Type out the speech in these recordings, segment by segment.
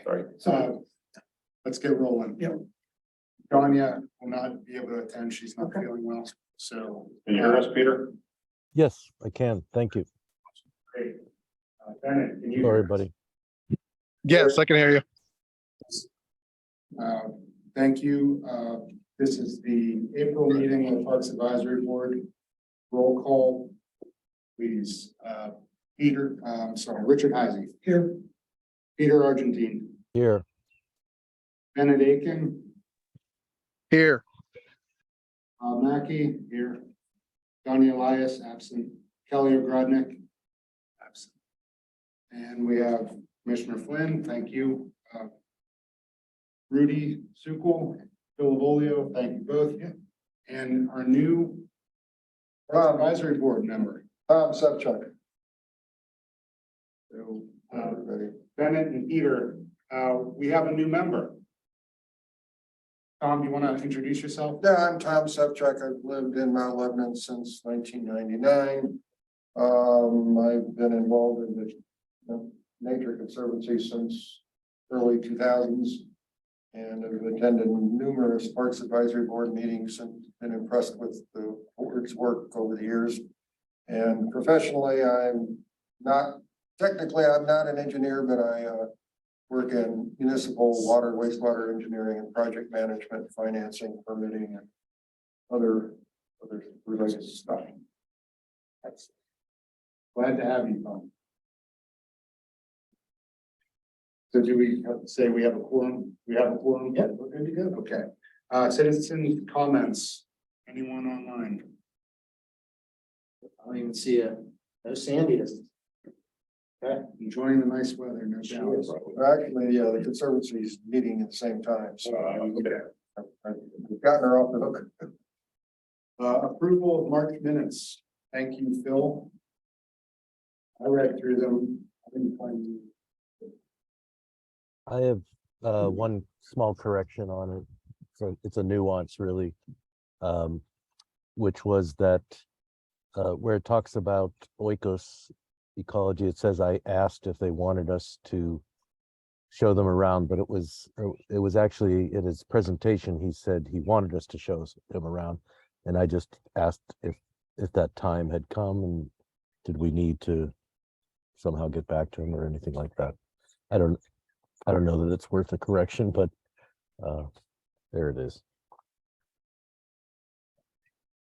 Sorry. Let's get rolling. Yep. Danya will not be able to attend. She's not Okay. feeling well. So. Can you hear us, Peter? Yes, I can. Thank you. Great. Bennett, can you? Sorry, hear us? buddy. Yes, I can hear you. Thank you. This is the April meeting of the Parks Advisory Board. Roll call, please. Richard Heisey. Here. Peter Argentine. Here, Bennett Aiken. Here. Mackey. Here. Donnie Elias, absent. Kelly Ogrodnik. Absent. And we have Commissioner Flynn, thank you. Rudy Sukul, Phil Volio, thank you both. And our new advisory board member, Tom Subchuck. so, Bennett and Peter, we have a new member. Tom, do you want to introduce yourself? Yeah, I'm Tom Subchuck. I've lived in Mount Lebanon since 1999. I've been involved in the Nature Conservancy since early 2000s. And I've attended numerous Parks Advisory Board meetings and been impressed with the board's work over the years. And professionally, I'm not an engineer, but I work in municipal water, wastewater engineering and project management, financing, permitting, and other related stuff. That's glad to have you, Tom. So do we have to say we have a quorum? We have a quorum? Yeah, we're good to go. Okay. Citizen comments. Anyone online? I don't even see no Sandy. Okay. Enjoying the nice weather, no doubt. Actually, the Conservancy is meeting at the same time, so I've gotten her off the hook. Approval of March minutes. Thank you, Phil. I read through them. I didn't find you. I have one small correction on it. So it's a nuance really. Which was that where it talks about oikos ecology, it says I asked if they wanted us to show them around, but it was actually in his presentation, he said he wanted us to show them around. And I just asked if that time had come and did we need to somehow get back to him or anything like that. I don't know that it's worth a correction, but there it is.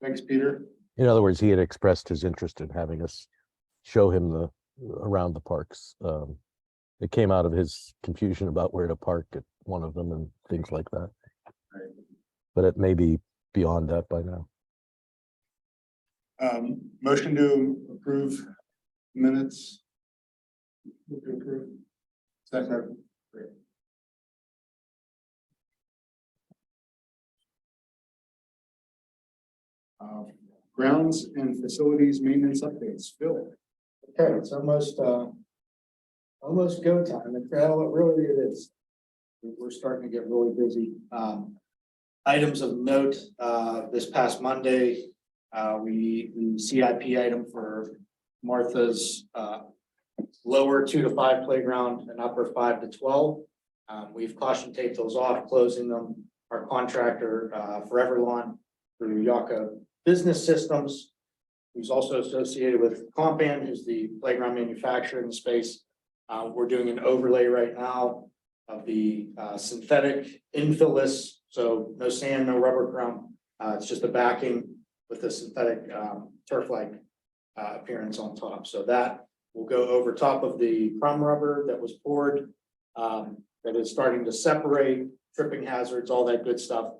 Thanks, Peter. In other words, he had expressed his interest in having us show him around the parks. It came out of his confusion about where to park at one of them and things like that. Right. But it may be beyond that by now. Motion to approve minutes. Move to approve. Second. Great. Grounds and facilities maintenance updates. Phil. Okay, it's almost go time. And really it is. We're starting to get really busy. Items of note, this past Monday, we CIP item for Martha's lower 2 to 5 playground and upper 5 to 12. We've caution taped those off, closing them. Our contractor, Forever Lawn through Yaka Business Systems, who's also associated with Compan, who's the playground manufacturer in the space. We're doing an overlay right now of the synthetic infillless, so no sand, no rubber crumb. It's just a backing with the synthetic turf-like appearance on top. So that will go over top of the crumb rubber that was poured, that is starting to separate, tripping hazards, all that good stuff.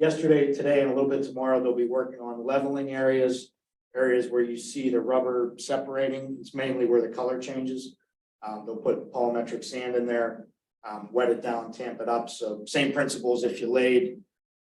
Yesterday, today, and a little bit tomorrow, they'll be working on leveling areas where you see the rubber separating. It's mainly where the color changes. They'll put polymetric sand in there, wet it down, tamp it up. So same principles. If you laid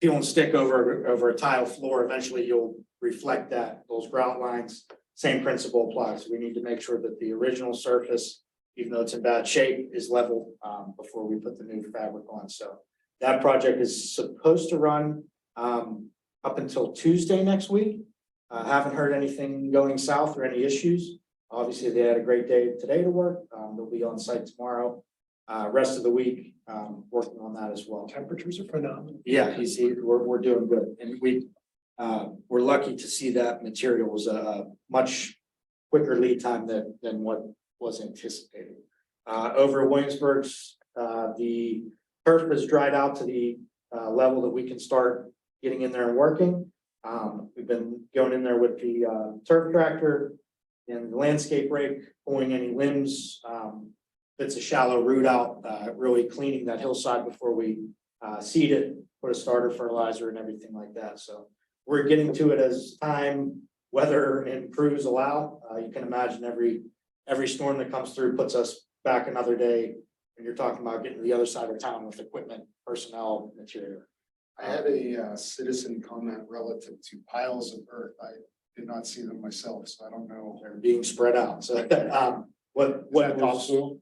peel and stick over a tile floor, eventually you'll reflect those grout lines. Same principle applies. We need to make sure that the original surface, even though it's in bad shape, is level before we put the new fabric on. So that project is supposed to run up until Tuesday next week. Haven't heard anything going south or any issues. Obviously, they had a great day today to work. They'll be on site tomorrow. Rest of the week, working on that as well. Temperatures are phenomenal. Yeah, we're doing good, and we're lucky to see that material was a much quicker lead time than what was anticipated. Over at Williamsburg's, the turf has dried out to the level that we can start getting in there and working. We've been going in there with the turf tractor and the landscape rake, pulling any limbs. It's a shallow root out, really cleaning that hillside before we seed it, put a starter fertilizer and everything like that. So we're getting to it as time, weather and crews allow. You can imagine every storm that comes through puts us back another day. And you're talking about getting to the other side of town with equipment, personnel, material. I had a citizen comment relative to piles of earth. I did not see them myself, so I don't know. They're being spread out. So what That was, topsoil?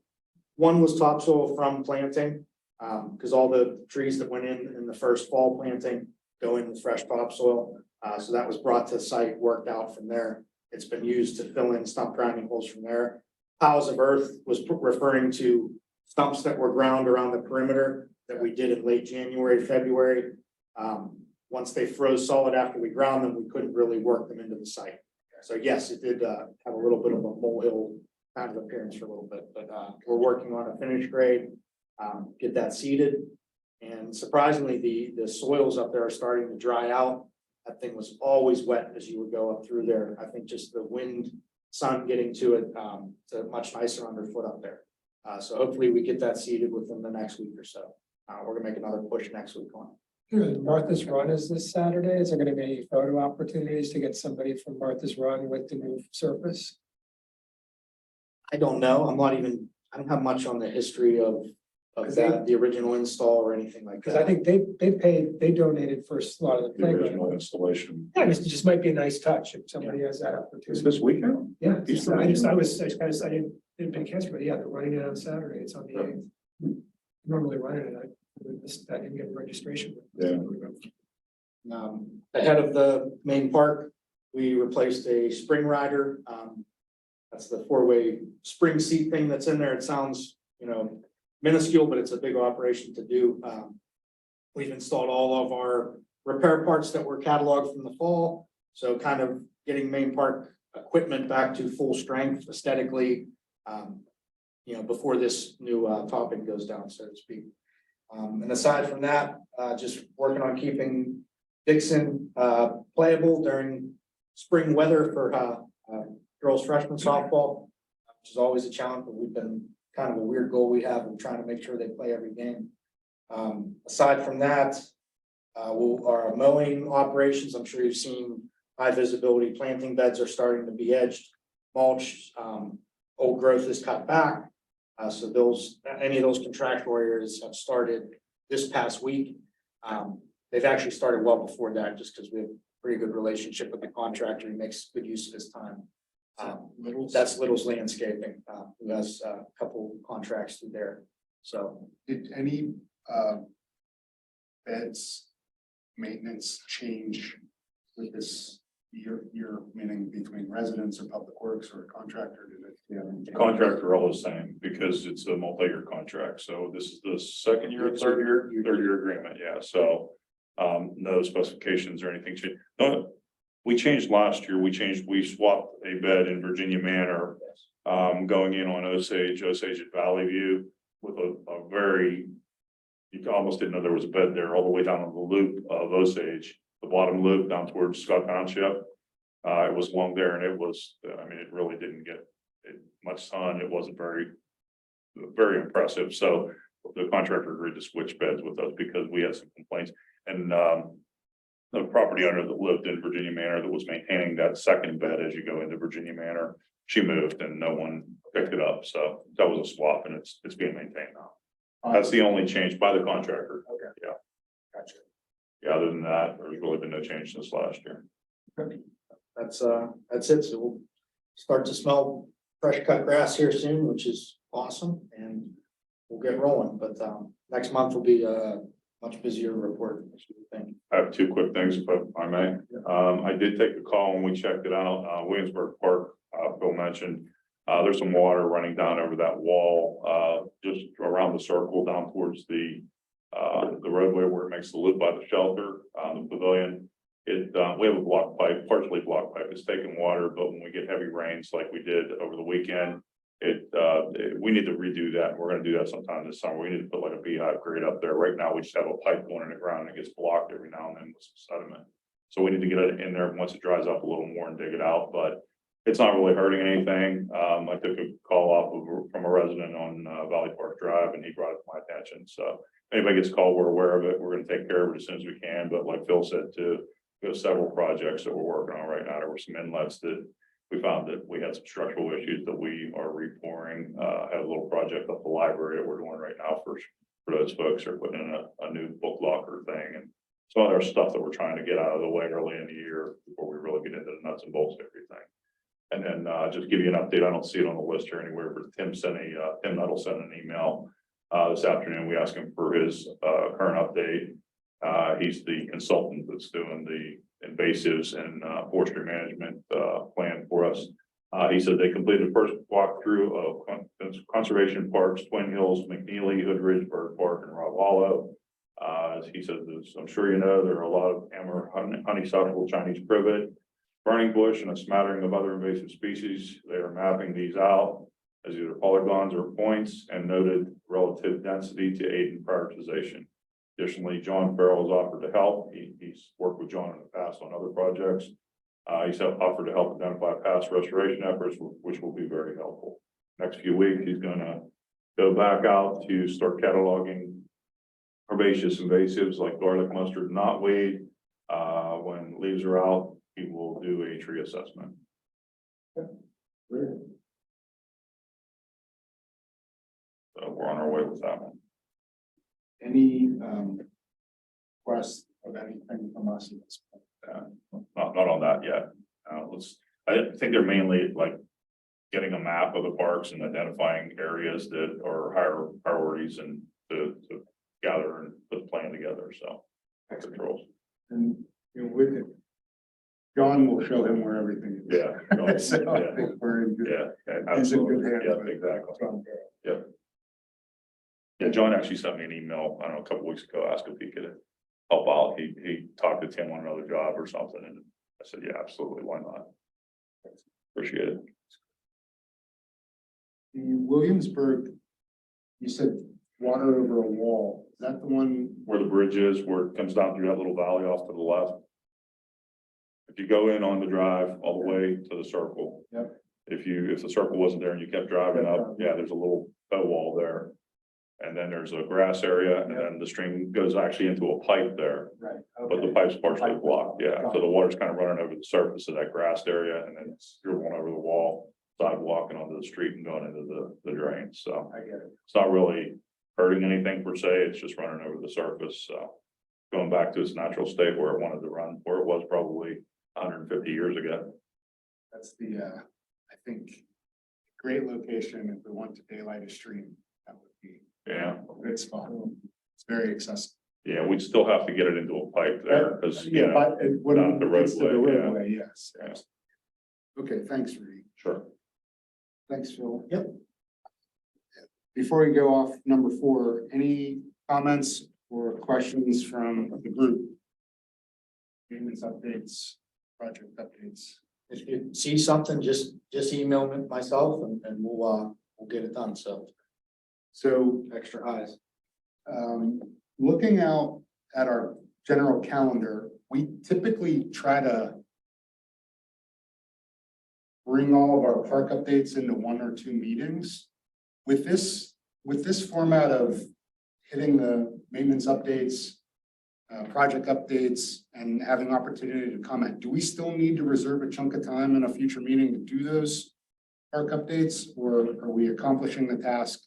one was topsoil from planting. Because all the trees that went in the first fall planting go in with fresh topsoil. So that was brought to site, worked out from there. It's been used to fill in stump grinding holes from there. Piles of earth was referring to stumps that were ground around the perimeter that we did in late January, February. Once they froze solid after we ground them, we couldn't really work them into the site. So yes, it did have a little bit of a molehill kind of appearance for a little bit, but we're working on a finish grade, get that seeded. And surprisingly, the soils up there are starting to dry out. That thing was always wet as you would go up through there. I think just the wind, sun getting to it, it's much nicer underfoot up there. So hopefully we get that seeded within the next week or so. We're gonna make another push next week on it. Martha's Run is this Saturday. Is there gonna be any photo opportunities to get somebody from Martha's Run with the new surface? I don't know. I don't have much on the history of that, the original install or anything like Because I that. think they donated for a lot of the The original playground. installation. Yeah, it just might be a nice touch if somebody has that Is opportunity. this weekend? Yeah, Easter I weekend? didn't pay attention, but yeah, they're running it on Saturday. It's on the 8th. Normally running it, I didn't get registration. Yeah. Ahead of the main park, we replaced a spring rider. That's the four-way spring seat thing that's in there. It sounds, minuscule, but it's a big operation to do. We've installed all of our repair parts that were cataloged from the fall. So kind of getting main park equipment back to full strength aesthetically, before this new topping goes down, so to speak. And aside from that, just working on keeping Dixon playable during spring weather for girls freshman softball, which is always a challenge, but we've been kind of a weird goal we have of trying to make sure they play every game. Aside from that, our mowing operations, I'm sure you've seen high visibility planting beds are starting to be edged, mulch, old growth is cut back. So any of those contractual areas have started this past week. They've actually started well before that, just because we have a pretty good relationship with the contractor. He makes good use of his time. That's Little's Landscaping, who has a couple contracts through there. So Did any beds maintenance change with this year, meaning between residents or public works or a contractor? Did it? The contractor are all the same because it's a multi-year contract. So this is the second year, third year agreement. Yeah, so no specifications or anything changed. No, we changed last year. We swapped a bed in Virginia Manor, going in on Osage at Valley View with a very, you almost didn't know there was a bed there all the way down on the loop of Osage, the bottom loop down towards Scott Township. It was along there and it was, it really didn't get much sun. It wasn't very impressive. So the contractor agreed to switch beds with us because we had some complaints. And the property owner that lived in Virginia Manor that was maintaining that second bed as you go into Virginia Manor, she moved and no one picked it up. So that was a swap and it's being maintained now. That's the only change by the contractor. Okay. Yeah. Gotcha. Yeah, other than that, there's really been no change since last year. That's it. So we'll start to smell fresh cut grass here soon, which is awesome, and we'll get rolling. But next month will be a much busier report, I should think. I have two quick things, if I may. I did take a call when we checked it out. Williamsburg Park, Bill mentioned, There's some water running down over that wall, just around the circle down towards the roadway where it makes the loop by the shelter, the pavilion. We have a block pipe, partially block pipe. It's taking water, but when we get heavy rains like we did over the weekend, we need to redo that. We're gonna do that sometime this summer. We need to put like a beehive grate up there. Right now, we just have a pipe going in the ground and it gets blocked every now and then with some sediment. So we need to get it in there once it dries up a little more and dig it out, but it's not really hurting anything. I took a call off from a resident on Valley Park Drive and he brought it to my attention. So if anybody gets called, we're aware of it. We're gonna take care of it as soon as we can. But like Phil said too, we have several projects that we're working on right now. There were some inlets that we found that we had some structural issues that we are repouring. Had a little project up the library that we're doing right now for those folks who are putting in a new book locker thing and some other stuff that we're trying to get out of the way early in the year before we really get into the nuts and bolts of everything. And then just give you an update. I don't see it on the list or anywhere, but Tim Nuttall sent an email this afternoon. We asked him for his current update. He's the consultant that's doing the invasives and forestry management plan for us. He said they completed the first walkthrough of conservation parks, Twin Hills, McNeely, Hoodridge, Bird Park, and Rob Hollow. As he said, I'm sure you know, there are a lot of hammer honeysuckle, Chinese privet, burning bush, and a smattering of other invasive species. They are mapping these out as either polygons or points and noted relative density to aid in prioritization. Additionally, John Farrell has offered to help. He's worked with John in the past on other projects. He's offered to help identify past restoration efforts, which will be very helpful. Next few weeks, he's gonna go back out to start cataloging herbaceous invasives like garlic, mustard, and knotweed. When leaves are out, he will do a tree assessment. Brilliant. So we're on our way with that one. Any requests of anything from us at this point? Not on that yet. I think they're mainly like getting a map of the parks and identifying areas that are higher priorities and to gather and put the plan together, so. Controls. And you know, with it, John will show him where everything is. Yeah. So I think we're in good. Yeah, He's in absolutely. good hands. Yeah, with exactly. John Farrell. Yeah, John actually sent me an email, I don't know, a couple weeks ago, asked if he could help out. He talked to Tim on another job or something, and I said, yeah, absolutely, why not? Appreciate it. The Williamsburg, you said water over a wall. Is that the one? Where the bridge is, where it comes down through that little valley off to the left. If you go in on the drive all the way to the circle. Yep. If the circle wasn't there and you kept driving up, yeah, there's a little bow wall there. And then there's a grass area and then the stream goes actually into a pipe there, Right. but the pipe's partially blocked, yeah. So the water's kind of running over the surface of that grassed area and then it's going over the wall, sidewalk and onto the street and going into the drain, so. I get it. It's not really hurting anything per se, it's just running over the surface, so. Going back to its natural state where it wanted to run, where it was probably 150 years ago. That's the, I think, great location if we want to daylight a stream. That would be Yeah, a good spot. It's very accessible. yeah, we'd still have to get it into a pipe there, because, you Yeah, know, but it wouldn't. not the it's to the roadway, yeah. roadway, yes. Yeah. Okay, thanks, Rudy. sure. Thanks, Phil. Yep. Before we go off number 4, any comments or questions from the group? Maintenance updates, project updates. If you see something, just email me myself and we'll get it done, so So, extra eyes. looking out at our general calendar, we typically try to bring all of our park updates into 1 or 2 meetings. With this format of hitting the maintenance updates, project updates, and having opportunity to comment, do we still need to reserve a chunk of time in a future meeting to do those park updates, or are we accomplishing the task?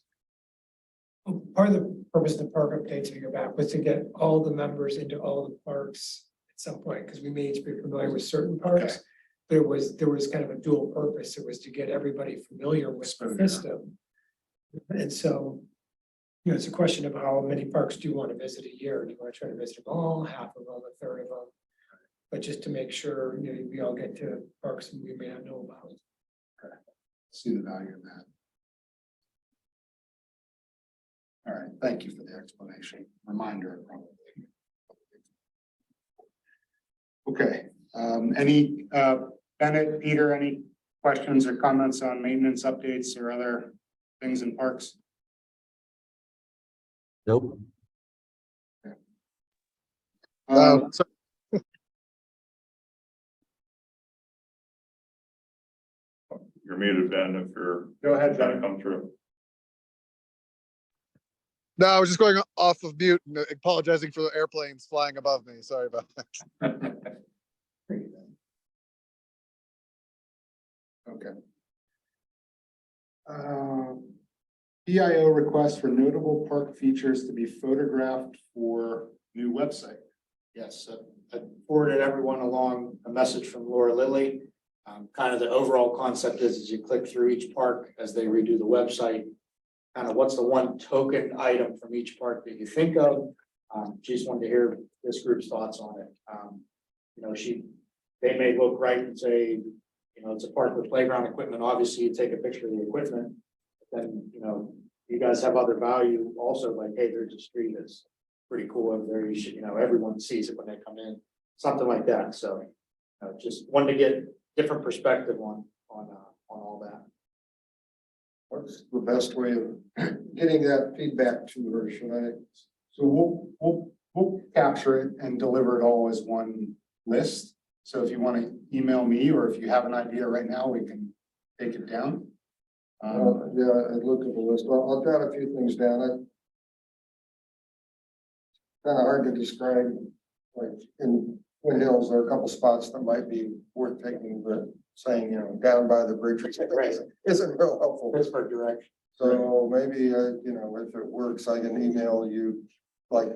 Part of the purpose of the park updates, to go back, was to get all the members into all the parks at some point, because we may each be familiar with certain parks. There was kind of a dual purpose. It was to get everybody familiar with the system. And so, you know, it's a question of how many parks do you want to visit a year? Do you want to try to visit them all, half of them, a third of them? But just to make sure, you know, we all get to parks we may not know about. see the value in that. All right, thank you for the explanation, reminder. Okay, any, Bennett, Peter, any questions or comments on maintenance updates or other things in parks? Nope. So You're muted, Ben, if you're Go ahead, trying to Ben. come through. no, I was just going off of mute and apologizing for the airplanes flying above me. Sorry about that. Okay. PIO request for notable park features to be photographed for new website. Yes, I forwarded everyone along a message from Laura Lilly. Kind of the overall concept is you click through each park as they redo the website. Kind of what's the one token item from each park that you think of? She just wanted to hear this group's thoughts on it. You know, they may look right and say, you know, it's a park with playground equipment. Obviously, you take a picture of the equipment. Then, you know, you guys have other value also, like, hey, there's a street that's pretty cool over there. You should, you know, everyone sees it when they come in, something like that. So just wanted to get different perspective on all that. What's the best way of getting that feedback to her? Should I? So we'll capture it and deliver it all as one list. So if you want to email me, or if you have an idea right now, we can take it down. Yeah, I'd look at the list. Well, I'll jot a few things down. Kind of hard to describe, like in Twin Hills, there are a couple spots that might be worth taking, but saying, you know, down by the bridge Right. isn't real helpful. Pittsburgh direction. So maybe, you know, if it works, I can email you, like,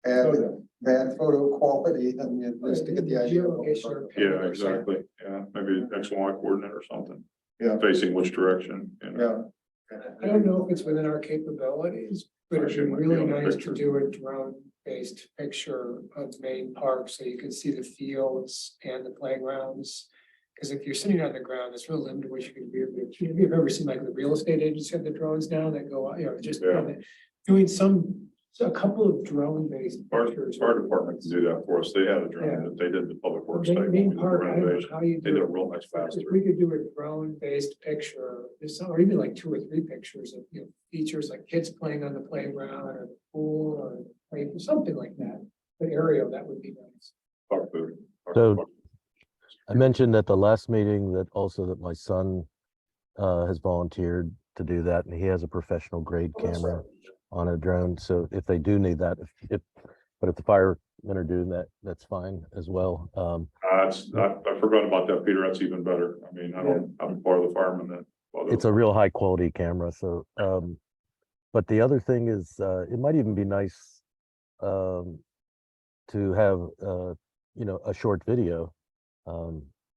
add bad photo quality and just to get the idea. Geolocation. Yeah, exactly. Yeah, maybe XY coordinate or something. Yeah. Facing which direction, you know. Yeah, I don't know if it's within our capabilities, but it'd be Actually, it might be really on the nice picture. to do a drone-based picture of Main Park, so you can see the fields and the playgrounds. Because if you're sitting on the ground, it's real limited what you can do. If you've ever seen like the real estate agents have the drones now that go, you know, just Yeah. doing a couple of drone-based Our pictures. department can do that for us. They had a drone Yeah. that they did the public works site. when we Main did the Park, I don't know renovation. how you They do did a it. real nice pass If through. we could do a drone-based picture, or even like 2 or 3 pictures of, you know, features like kids playing on the playground or the pool or something like that. The aerial, that would be nice. Park food. So- I mentioned at the last meeting that also that my son has volunteered to do that, and he has a professional grade camera on a drone. So if they do need that, but if the firemen are doing that, that's fine as well. I forgot about that, Peter. That's even better. I mean, I'm part of the firemen that. It's a real high quality camera. So, but the other thing is, it might even be nice to have, you know, a short video.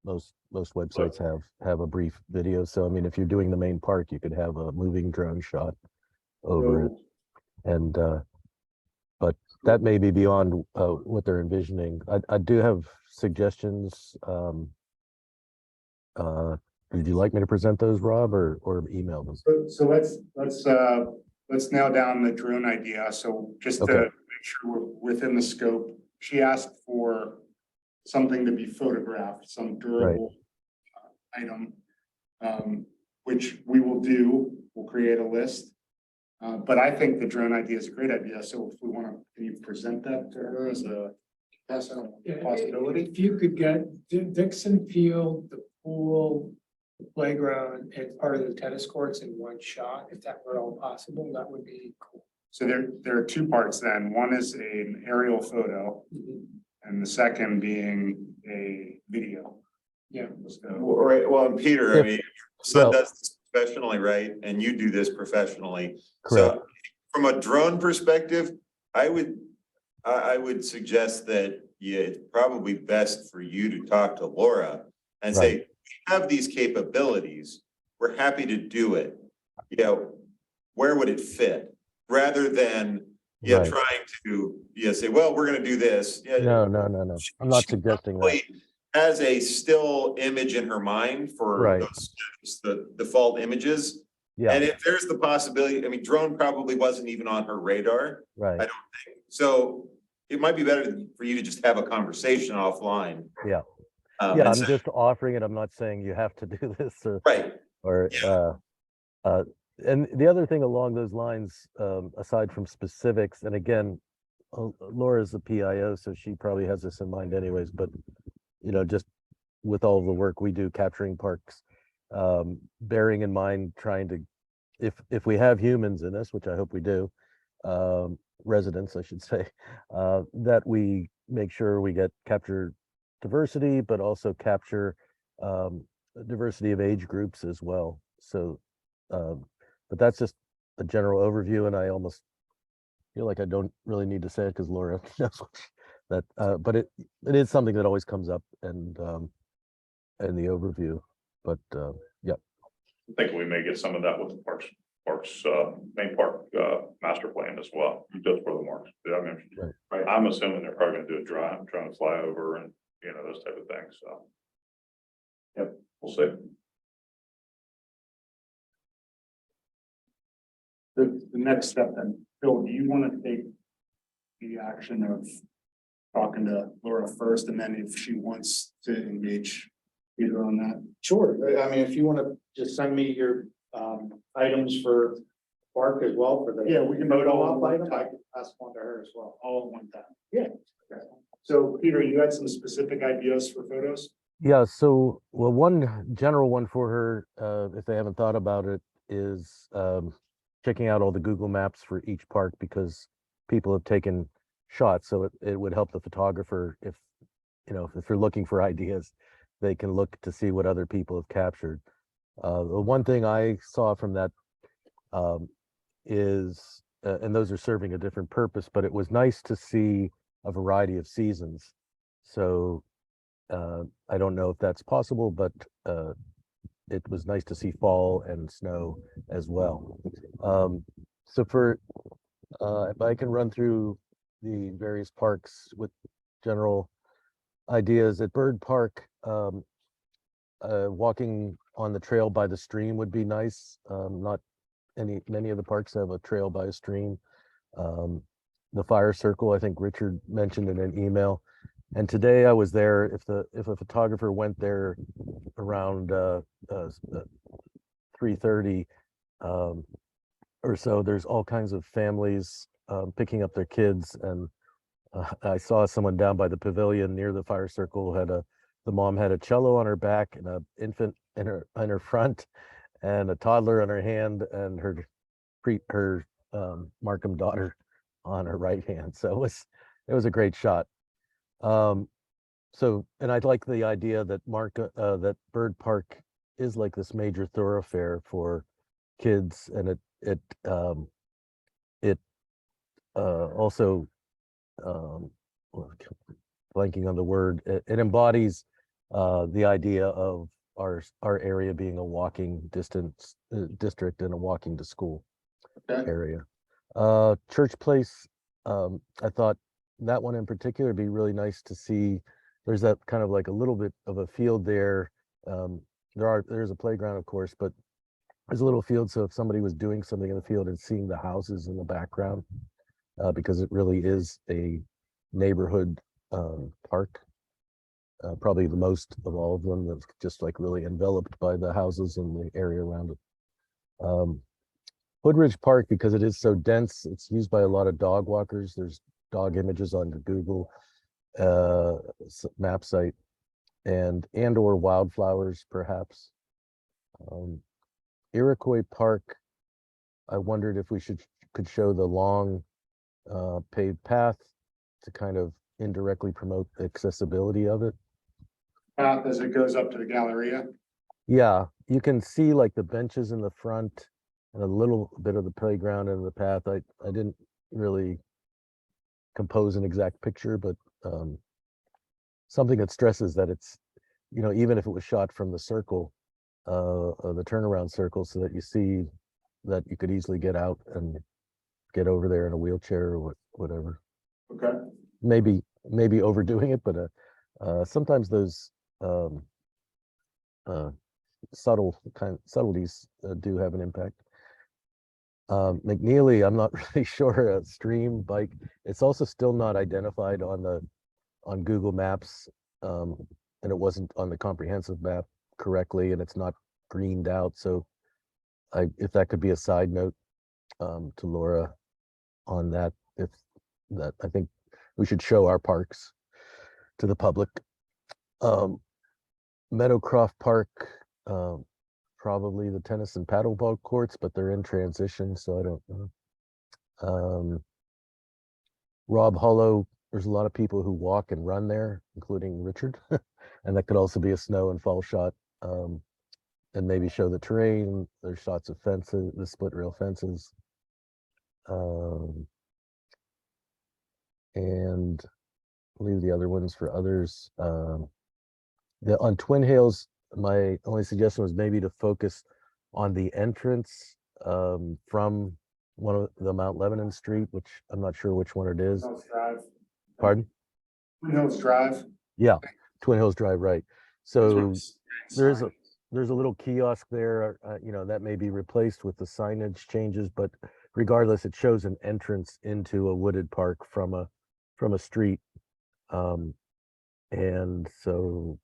Most websites have a brief video. So, I mean, if you're doing the main park, you could have a moving drone shot over it. And, but that may be beyond what they're envisioning. I do have suggestions. Would you like me to present those, Rob, or email them? So let's nail down the drone idea. So just to Okay. make sure we're within the scope, she asked for something to be photographed, some durable item, which we will do. We'll create a list. But I think the drone idea is a great idea. So if we want to, can you present that to her as a possibility? If you could get Dixon Field, the pool, the playground, and part of the tennis courts in one shot, if that were all possible, that would be cool. So there are 2 parts then. One is an aerial photo and the second being a video. Yeah. So, Right, well, and Peter, I If- mean, son well- does this professionally, right? And you do this professionally. Correct. So from a drone perspective, I would suggest that it's probably best for you to talk to Laura and say, we have these capabilities. We're happy to do it. You know, where would it fit? Rather than Right. trying to say, well, we're gonna do this. Yeah, No. I'm not suggesting that. has a still image in her mind for Right. the default images. Yeah, And if there's the possibility, I mean, drone probably wasn't even on her radar. right. I don't think. So it might be better for you to just have a conversation offline. Yeah. Um, Yeah, and I'm say- just offering it. I'm not saying you have to do this Right, or, and the other thing along those lines, aside from specifics, and again, Laura's the PIO, so she probably has this in mind anyways, but just with all the work we do capturing parks, bearing in mind trying to, if we have humans in this, which I hope we do, residents, I should say, that we make sure we capture diversity, but also capture diversity of age groups as well. So, but that's just a general overview, and I almost feel like I don't really need to say it because Laura knows that. But it is something that always comes up and in the overview. But yeah, I think we may get some of that with the parks, main park, master plan as well, just for the marks. I mean, Right. I'm assuming they're probably gonna do a drive, trying to fly over and, those type of things, so. Yep, we'll see. The next step then, Phil, do you want to take the action of talking to Laura first, and then if she wants to engage Peter on that? Sure, I mean, if you want to just send me your items for Park as well for the. Yeah, we can vote all photo on one op item, I time. can pass one to her as well. All at one time. Yeah. Okay. So Peter, you had some specific ideas for photos? yeah. So, well, one general one for her, if they haven't thought about it, is checking out all the Google Maps for each park because people have taken shots. So it would help the photographer if you're looking for ideas, they can look to see what other people have captured. The one thing I saw from that is, and those are serving a different purpose, but it was nice to see a variety of seasons. So I don't know if that's possible, but it was nice to see fall and snow as well. So if I can run through the various parks with general ideas at Bird Park, walking on the trail by the stream would be nice. Not many of the parks have a trail by a stream. The fire circle, I think Richard mentioned in an email. And today I was there, if a photographer went there around 3:30 or so, there's all kinds of families picking up their kids. And I saw someone down by the pavilion near the fire circle the mom had a cello on her back and an infant in her front and a toddler on her hand and her Markham daughter on her right hand. So it was a great shot. So, and I'd like the idea that that Bird Park is like this major thoroughfare for kids, and it also blanking on the word. It embodies the idea of our area being a walking distance district and a walking to school area. Church Place, I thought that one in particular would be really nice to see. There's that kind of like a little bit of a field there. There's a playground, of course, but there's a little field. So if somebody was doing something in the field and seeing the houses in the background, because it really is a neighborhood park, probably the most of all of them, that's just like really enveloped by the houses and the area around it. Hoodridge Park, because it is so dense, it's used by a lot of dog walkers. There's dog images on the Google map site, and or wildflowers perhaps. Iroquois Park, I wondered if we could show the long paved path to kind of indirectly promote the accessibility of it. Path as it goes up to the Galleria. Yeah, you can see like the benches in the front and a little bit of the playground and the path. I didn't really compose an exact picture, but something that stresses that it's, even if it was shot from the circle, the turnaround circle, so that you see that you could easily get out and get over there in a wheelchair or whatever. Okay. Maybe overdoing it, but sometimes those um, subtleties do have an impact. McNeely, I'm not really sure, a stream bike, it's also still not identified on Google Maps. And it wasn't on the comprehensive map correctly, and it's not greened out, so if that could be a side note to Laura on that, if that, I think we should show our parks to the public. Meadowcroft Park, probably the tennis and paddleball courts, but they're in transition, so I don't know. Rob Hollow, there's a lot of people who walk and run there, including Richard, and that could also be a snow and fall shot. And maybe show the terrain. There's shots of fences, the split rail fences. And leave the other ones for others. On Twin Hills, my only suggestion was maybe to focus on the entrance from one of the Mount Lebanon Street, which I'm not sure which one it is. Hills Drive. Pardon? Twin Hills Drive. Yeah, Twin Hills Drive, right. So there's a little kiosk there, that may be replaced with the signage changes, but regardless, it shows an entrance into a wooded park from a street. And so,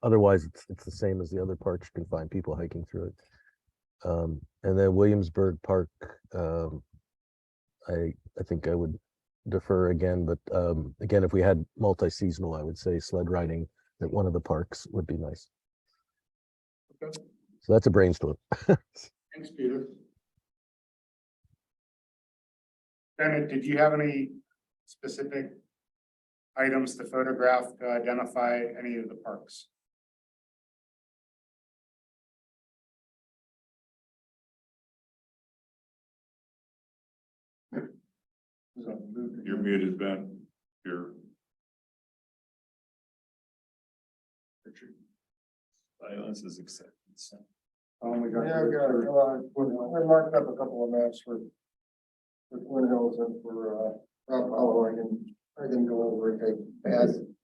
otherwise it's the same as the other parks. You can find people hiking through it. And then Williamsburg Park, I think I would defer again, but again, if we had multi-seasonal, I would say sled riding at one of the parks would be nice. So that's a brainstorm. Thanks, Peter. Bennett, did you have any specific items to photograph to identify any of the parks? You're muted, Ben. You're. Silence is acceptance. Oh my God. Yeah, I've got it. I marked up a couple of maps for Twin Hills and for Rob Hollow. I can go over and take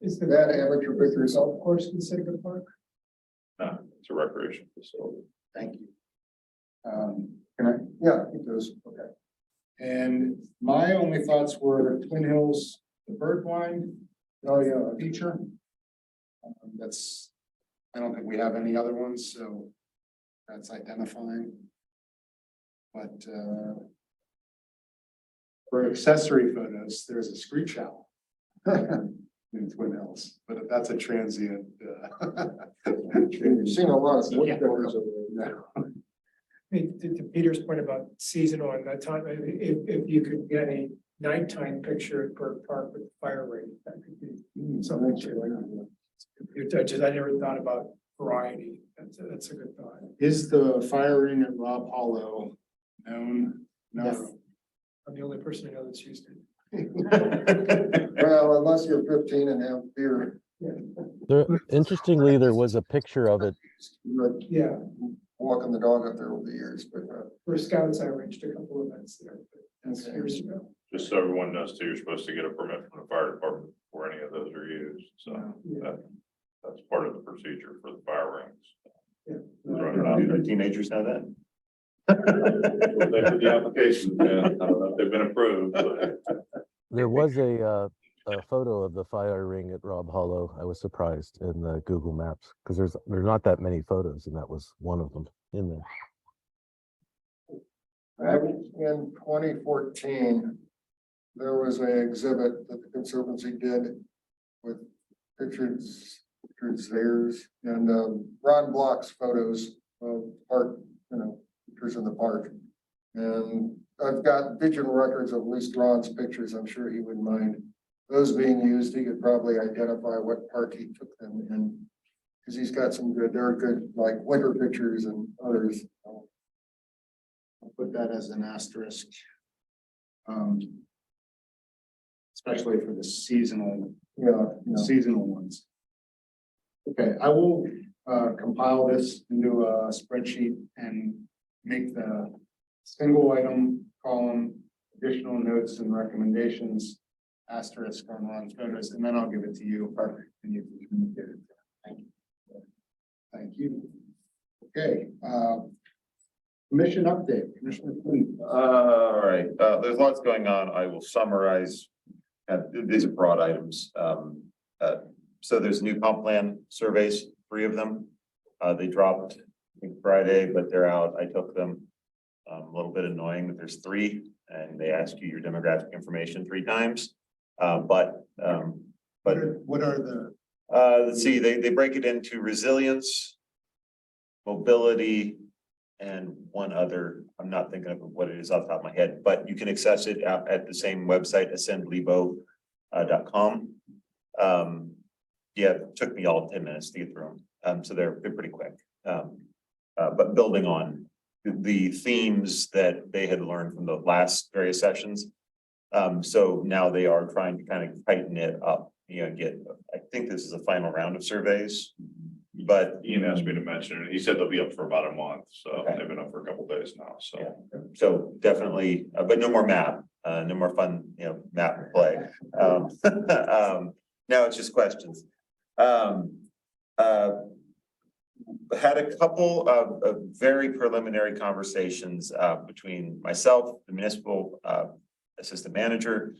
Is the that amateur pictures. golf course considered a park? No, it's a recreation facility. Thank you. Can I? Yeah, it does. Okay. And my only thoughts were Twin Hills, the bird blind. Oh, yeah, feature. I don't think we have any other ones, so that's identifying. But for accessory photos, there's a screech owl in Twin Hills, but if that's a transient. You've seen a lot of wood Yeah. pictures of it. No. To Peter's point about seasonal and that time, if you could get a nighttime picture at Burke Park with the fire rate, that could be something to. I never thought about variety. That's a good thought. Is the fire ring at Rob Hollow known? No. I'm the only person I know that's used it. Well, unless you're 15 and have beer. Interestingly, there was a picture of it. Like Yeah, walking the dog up there over the years, but for scouts, I arranged a couple of events there, but that's years ago. Just so everyone knows too, you're supposed to get a permit from the fire department before any of those are used, so Yeah. that's part of the procedure for the fire rings. Yeah. Teenagers know that? They put the application, yeah, I don't know if they've been approved, but. There was a photo of the fire ring at Rob Hollow. I was surprised in the Google Maps because there's not that many photos, and that was one of them in there. back in 2014, there was an exhibit that the Conservancy did with Richard Sayers and Ron Block's photos of park, pictures in the park. And I've got digital records of at least Ron's pictures. I'm sure he wouldn't mind those being used. He could probably identify what park he took them in. Because he's got some there are good like winter pictures and others. I'll put that as an asterisk. Especially for the seasonal ones. Okay, I will compile this into a spreadsheet and make the single item column, additional notes and recommendations, asterisk on Ron's photos, and then I'll give it to you. And you can communicate it. Thank you. Thank you. Okay, commission update, Commissioner Cleve. All right, there's lots going on. I will summarize. These are broad items. So there's new comp plan surveys, 3 of them. They dropped, I think, Friday, but they're out. I took them. A little bit annoying that there's 3 and they ask you your demographic information 3 times. But What are the, let's see, they break it into resilience, mobility, and one other. I'm not thinking of what it is off the top of my head, but you can access it at the same website, ascendlebo.com. Yeah, it took me all 10 minutes to get through them. So they're pretty quick. But building on the themes that they had learned from the last various sessions. So now they are trying to kind of tighten it up, I think this is a final round of surveys. But Ian asked me to mention it. He said they'll be up for about a month, so Okay. they've been up for a couple days now, so. Yeah. So definitely, but no more map, no more fun, map play. Now it's just questions. Had a couple of very preliminary conversations between myself, the municipal assistant manager,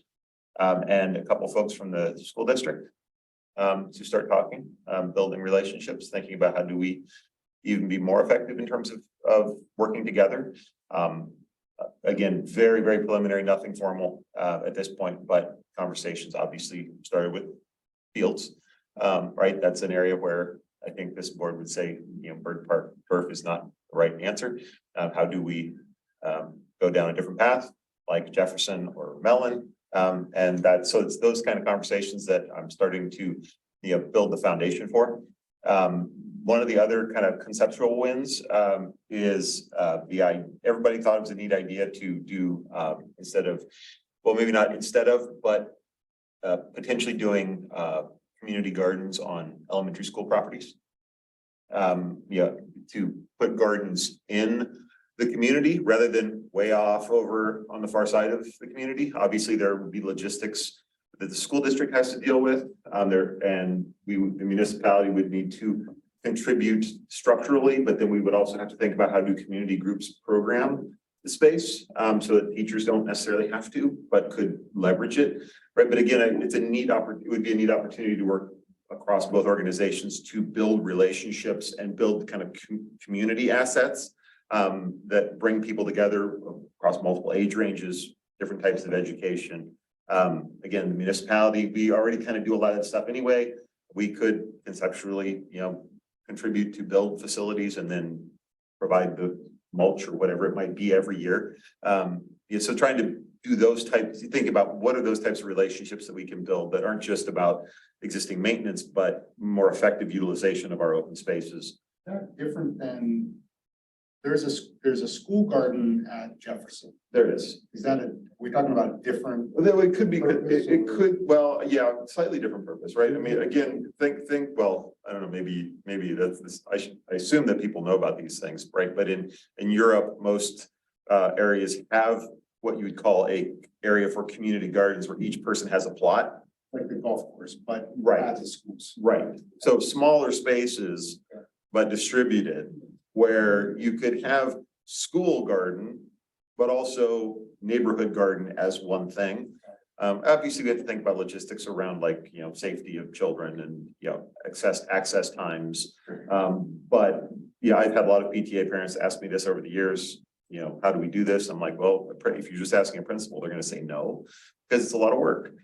and a couple folks from the school district to start talking, building relationships, thinking about how do we even be more effective in terms of working together. Again, very, very preliminary, nothing formal at this point, but conversations obviously started with Fields, right? That's an area where I think this board would say, Bird Park turf is not the right answer. How do we go down a different path like Jefferson or Mellon? And so it's those kind of conversations that I'm starting to, build the foundation for. One of the other kind of conceptual wins is everybody thought it was a neat idea to do but potentially doing community gardens on elementary school properties. To put gardens in the community rather than way off over on the far side of the community. Obviously, there would be logistics that the school district has to deal with the municipality would need to contribute structurally, but then we would also have to think about how do community groups program the space so that teachers don't necessarily have to, but could leverage it. Right. But again, it would be a neat opportunity to work across both organizations to build relationships and build kind of community assets that bring people together across multiple age ranges, different types of education. Again, the municipality, we already kind of do a lot of that stuff anyway. We could conceptually, contribute to build facilities and then provide the mulch or whatever it might be every year. So trying to do those types, think about what are those types of relationships that we can build that aren't just about existing maintenance, but more effective utilization of our open spaces. that different than, there's a school garden at Jefferson. There it is. Is that we're talking about a different? Well, it could be, it could, well, yeah, slightly different purpose, right? I mean, again, well, I don't know, maybe that's this, I assume that people know about these things, right? But in Europe, most areas have what you would call a area for community gardens where each person has a plot. Like the golf course, but Right. at the schools. Right. So smaller spaces, but distributed, where you could have school garden, but also neighborhood garden as one thing. Obviously, we have to think about logistics around safety of children and, access times. But yeah, I've had a lot of PTA parents ask me this over the years, how do we do this? I'm like, well, if you're just asking a principal, they're going to say no, because it's a lot of work.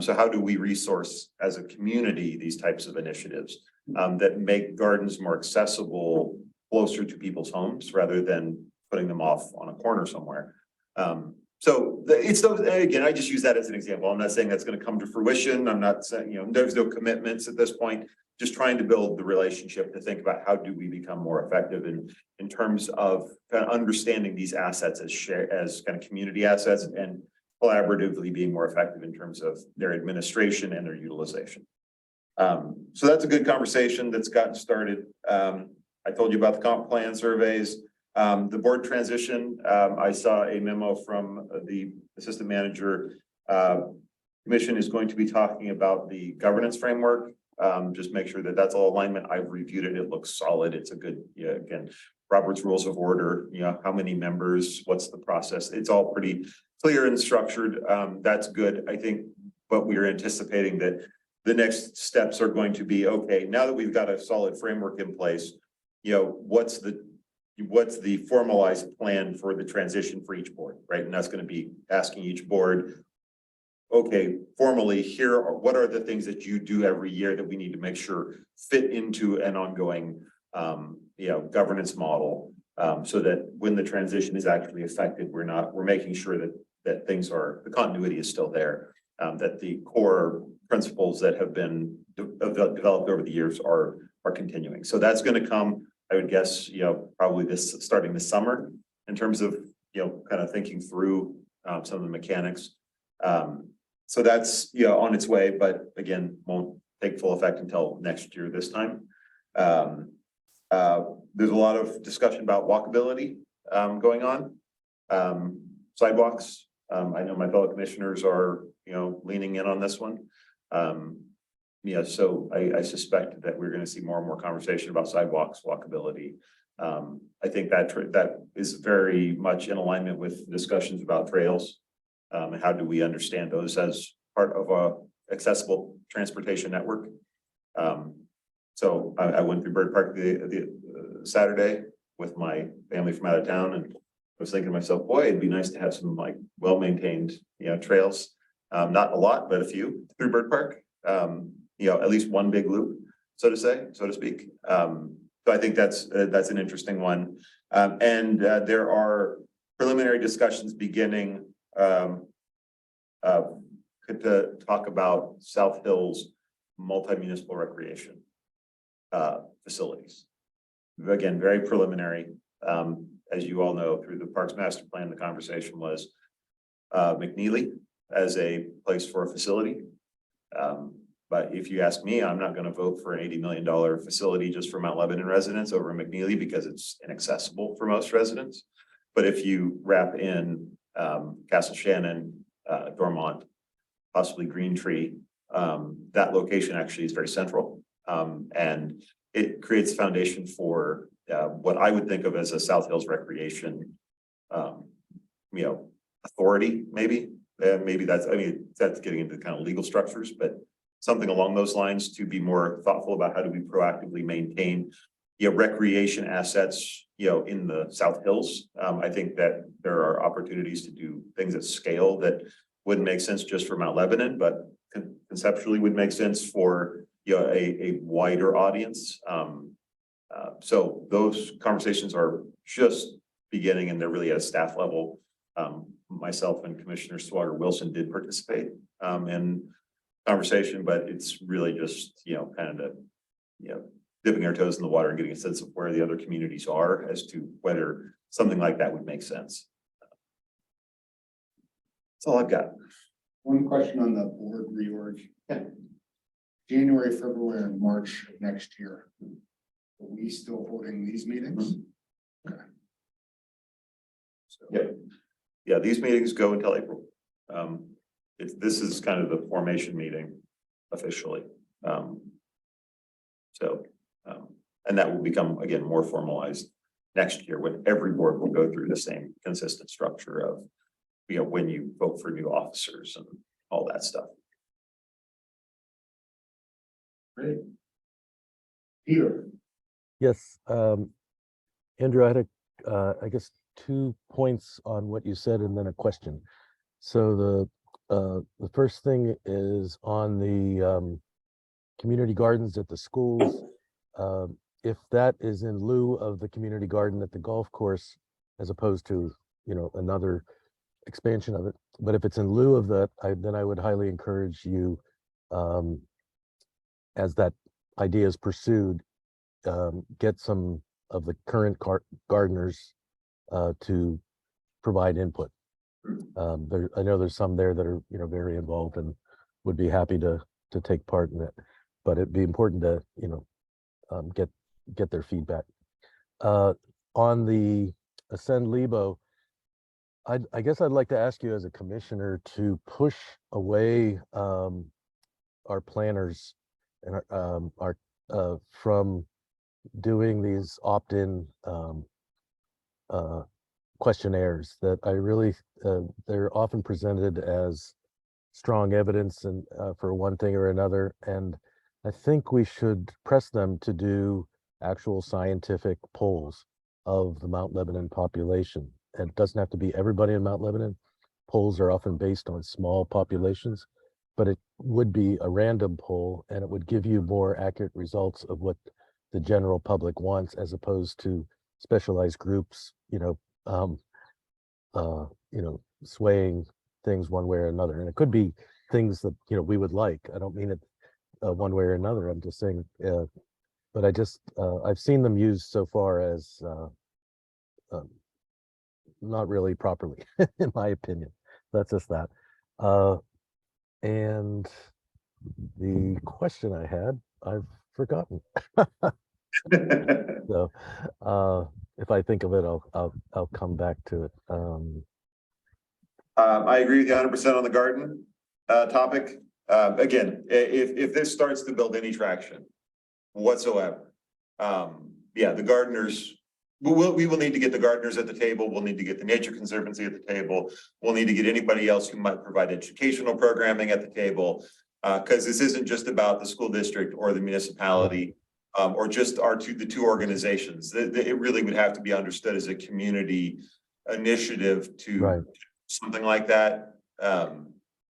So how do we resource as a community these types of initiatives that make gardens more accessible closer to people's homes rather than putting them off on a corner somewhere? So it's those, again, I just use that as an example. I'm not saying that's going to come to fruition. I'm not saying, there's no commitments at this point, just trying to build the relationship to think about how do we become more effective in terms of kind of understanding these assets as kind of community assets and collaboratively being more effective in terms of their administration and their utilization. So that's a good conversation that's gotten started. I told you about the comp plan surveys. The board transition, I saw a memo from the assistant manager. Commission is going to be talking about the governance framework Just make sure that that's all alignment. I've reviewed it. It looks solid. It's a good, yeah, again, Robert's Rules of Order, how many members, what's the process? It's all pretty clear and structured. That's good, I think, but we are anticipating that the next steps are going to be, okay, now that we've got a solid framework in place, what's the formalized plan for the transition for each board, right? And that's going to be asking each board, okay, formally, what are the things that you do every year that we need to make sure fit into an ongoing governance model, so that when the transition is actually effected, we're making sure that the continuity is still there, that the core principles that have been developed over the years are continuing. So that's going to come, I would guess, probably starting this summer in terms of, kind of thinking through some of the mechanics. So that's, on its way, but again, won't take full effect until next year this time. There's a lot of discussion about walkability going on. Sidewalks, I know my fellow commissioners are, leaning in on this one. So I suspect that we're going to see more and more conversation about sidewalks, walkability. I think that is very much in alignment with discussions about trails. And how do we understand those as part of a accessible transportation network? So I went through Bird Park the Saturday with my family from out of town, and I was thinking to myself, boy, it'd be nice to have some like well-maintained, trails. Not a lot, but a few through Bird Park. At least one big loop, so to speak. So I think that's an interesting one. And there are preliminary discussions beginning to talk about South Hills multi-municipal recreation facilities. Again, very preliminary. As you all know, through the Parks Master Plan, the conversation was McNeely as a place for a facility. But if you ask me, I'm not going to vote for an $80 million facility just for Mount Lebanon residents over McNeely because it's inaccessible for most residents. But if you wrap in Castle Shannon, Dormont, possibly Green Tree, that location actually is very central. And it creates a foundation for what I would think of as a South Hills recreation, authority, maybe. Maybe that's getting into kind of legal structures, but something along those lines to be more thoughtful about how do we proactively maintain recreation assets, in the South Hills. I think that there are opportunities to do things at scale that wouldn't make sense just for Mount Lebanon, but conceptually would make sense for a wider audience. So those conversations are just beginning, and they're really at a staff level. Myself and Commissioner Swager Wilson did participate in conversation, but it's really just kind of dipping our toes in the water and getting a sense of where the other communities are as to whether something like that would make sense. That's all I've got. One question on the board reorg. January, February, and March of next year. Are we still holding these meetings? Okay. So, Yeah, these meetings go until April. This is kind of the formation meeting officially. And that will become, again, more formalized next year when every board will go through the same consistent structure of, when you vote for new officers and all that stuff. Great. Peter. Yes, Andrew, I had I guess 2 points on what you said and then a question. So the first thing is on the community gardens at the schools. If that is in lieu of the community garden at the golf course, as opposed to, another expansion of it. But if it's in lieu of that, then I would highly encourage you, as that idea is pursued, get some of the current gardeners to provide input. I know there's some there that are, very involved and would be happy to take part in it, but it'd be important to, get their feedback. On the Ascend Lebo, I guess I'd like to ask you as a commissioner to push away our planners and are from doing these opt-in questionnaires that I really, they're often presented as strong evidence and for one thing or another. And I think we should press them to do actual scientific polls of the Mount Lebanon population. And it doesn't have to be everybody in Mount Lebanon. Polls are often based on small populations, but it would be a random poll and it would give you more accurate results of what the general public wants as opposed to specialized groups, swaying things one way or another. And it could be things that, we would like. I don't mean it one way or another. I'm just saying, but I've seen them used so far as not really properly, in my opinion. That's just that. And the question I had, I've forgotten. So if I think of it, I'll come back to it. I agree with you 100% on the garden topic. Again, if this starts to build any traction whatsoever, the gardeners, we will need to get the gardeners at the table. We'll need to get the Nature Conservancy at the table. We'll need to get anybody else who might provide educational programming at the table, because this isn't just about the school district or the municipality. Or just the two organizations. It really would have to be understood as a community initiative to Right. something like that.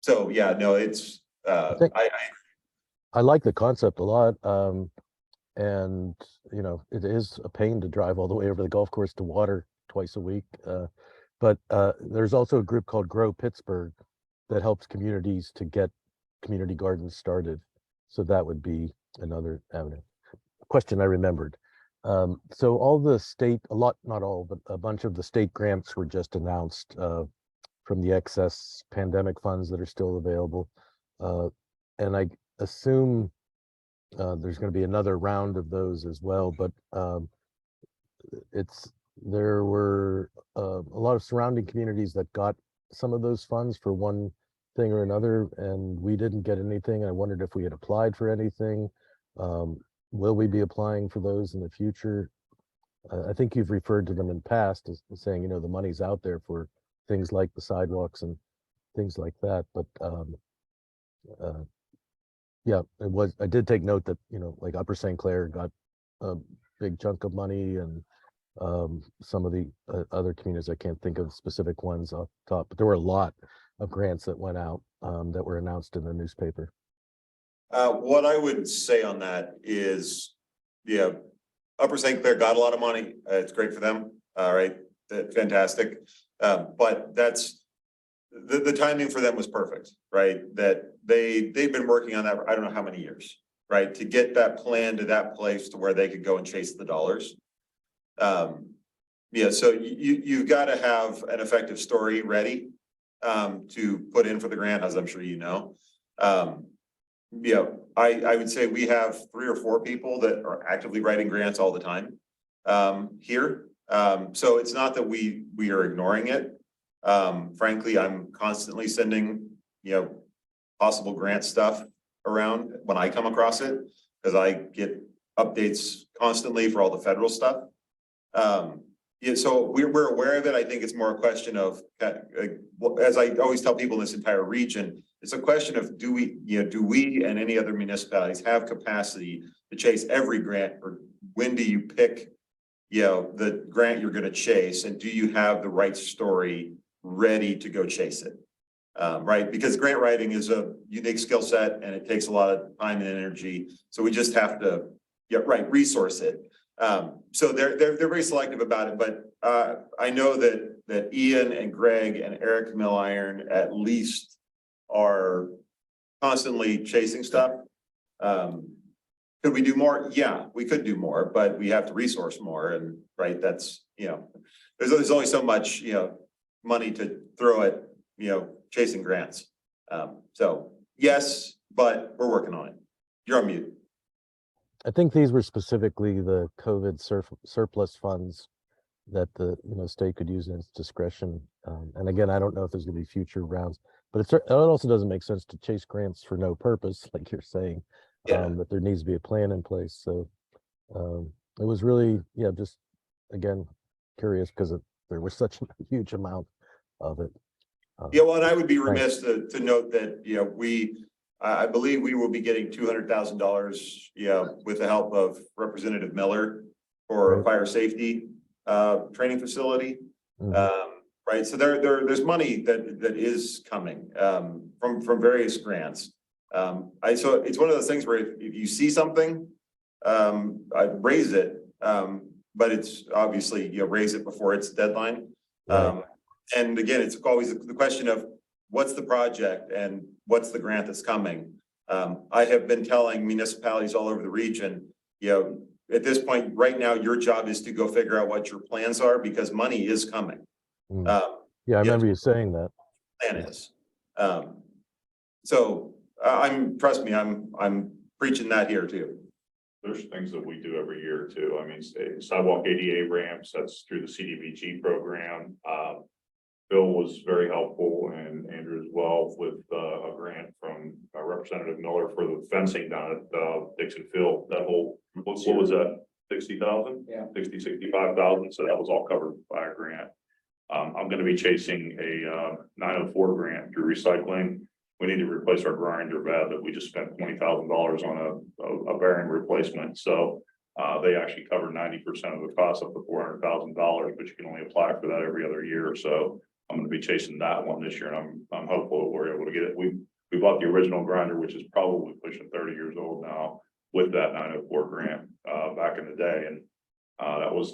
So yeah, no, it's I like the concept a lot. And it is a pain to drive all the way over the golf course to water twice a week. But there's also a group called Grow Pittsburgh that helps communities to get community gardens started. So that would be another avenue. Question I remembered. So all the state, not all, but a bunch of the state grants were just announced from the excess pandemic funds that are still available. And I assume there's going to be another round of those as well, but there were a lot of surrounding communities that got some of those funds for one thing or another, and we didn't get anything. I wondered if we had applied for anything. Will we be applying for those in the future? I think you've referred to them in the past as saying, the money's out there for things like the sidewalks and things like that. But I did take note that, like Upper St. Clair got a big chunk of money, and some of the other communities, I can't think of specific ones off the top, but there were a lot of grants that went out that were announced in the newspaper. what I would say on that is, Upper St. Clair got a lot of money. It's great for them. All right, fantastic. But that's the timing for them was perfect, right? That they've been working on that for I don't know how many years, right? To get that plan to that place to where they could go and chase the dollars. So you've got to have an effective story ready to put in for the grant, as I'm sure you know. I would say we have 3 or 4 people that are actively writing grants all the time here. So it's not that we are ignoring it. Frankly, I'm constantly sending, possible grant stuff around when I come across it, because I get updates constantly for all the federal stuff. So we're aware of it. I think it's more a question of, as I always tell people in this entire region, it's a question of do we and any other municipalities have capacity to chase every grant, or when do you pick, the grant you're going to chase, and do you have the right story ready to go chase it? Right, because grant writing is a unique skill set and it takes a lot of time and energy. So we just have to, resource it. So they're very selective about it, but I know that Ian and Greg and Eric Milliron at least are constantly chasing stuff. Could we do more? Yeah, we could do more, but we have to resource more. And that's, there's only so much, money to throw at, chasing grants. So yes, but we're working on it. You're on mute. I think these were specifically the COVID surplus funds that the state could use in its discretion. And again, I don't know if there's going to be future rounds, but it also doesn't make sense to chase grants for no purpose, like you're saying. Yeah. That there needs to be a plan in place, so. It was really, yeah, just, again, curious because there was such a huge amount of it. Yeah, well, and I would be remiss to note that, you know, I believe we will be getting $200,000, with the help of Representative Miller for a Right. fire safety training facility. Mhm. Right, so there's money that is coming from various grants. So it's one of those things where if you see something, I'd raise it. But it's obviously, raise it before its deadline. Right. And again, it's always the question of what's the project and what's the grant that's coming? I have been telling municipalities all over the region, at this point, right now, your job is to go figure out what your plans are because money is coming. Mm. Yeah, I remember you saying that. Plan is. So trust me, I'm preaching that here too. There's things that we do every year too. I mean, sidewalk ADA ramps, that's through the CDBG program. Bill was very helpful and Andrew as well with a grant from Representative Miller for the fencing down at Dixon Field. That whole, what was that? 60,000? Yeah. 65,000. So that was all covered by a grant. I'm going to be chasing a 904 grant through recycling. We need to replace our grinder bed that we just spent $20,000 on a bearing replacement. So they actually cover 90% of the cost up to $400,000, but you can only apply for that every other year. So I'm going to be chasing that one this year, and I'm hopeful that we're able to get it. We bought the original grinder, which is probably pushing 30 years old now, with that 904 grant back in the day, and that was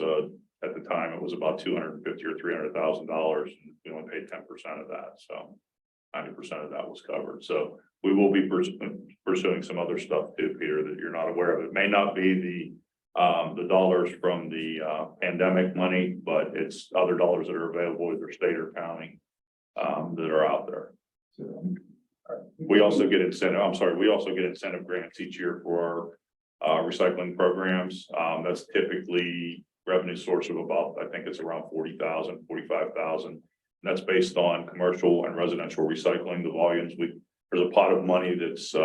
at the time it was about $250,000 or $300,000, and we only paid 10% of that. So 90% of that was covered. So we will be pursuing some other stuff too, Peter, that you're not aware of. It may not be the dollars from the pandemic money, but it's other dollars that are available either state or county that are out there. We also get incentive grants each year for our recycling programs. That's typically revenue source of about, I think it's around 40,000, 45,000. That's based on commercial and residential recycling, the volumes. There's a pot of money that's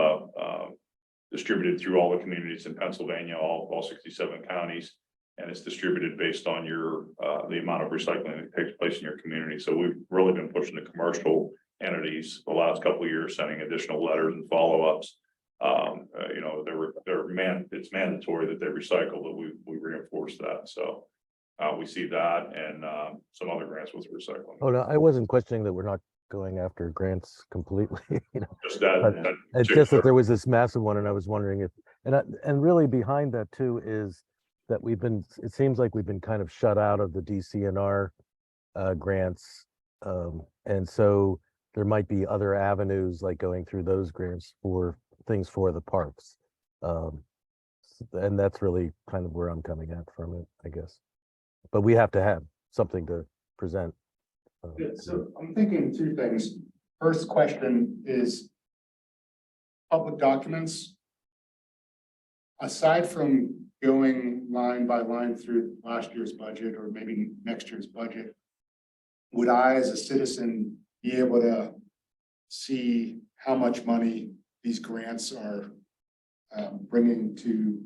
distributed through all the communities in Pennsylvania, all 67 counties, and it's distributed based on the amount of recycling that takes place in your community. So we've really been pushing the commercial entities the last couple of years, sending additional letters and follow-ups. It's mandatory that they recycle, but we reinforce that. So we see that and some other grants with recycling. Oh, no, I wasn't questioning that we're not going after grants completely, Just It's just that there was this massive one, and I was wondering if, and really behind that too is that it seems like we've been kind of shut out of the DCNR grants. And so there might be other avenues like going through those grants for things for the parks. And that's really kind of where I'm coming at from it, I guess. But we have to have something to present. So I'm thinking two things. First question is public documents. Aside from going line by line through last year's budget or maybe next year's budget, would I, as a citizen, be able to see how much money these grants are bringing to?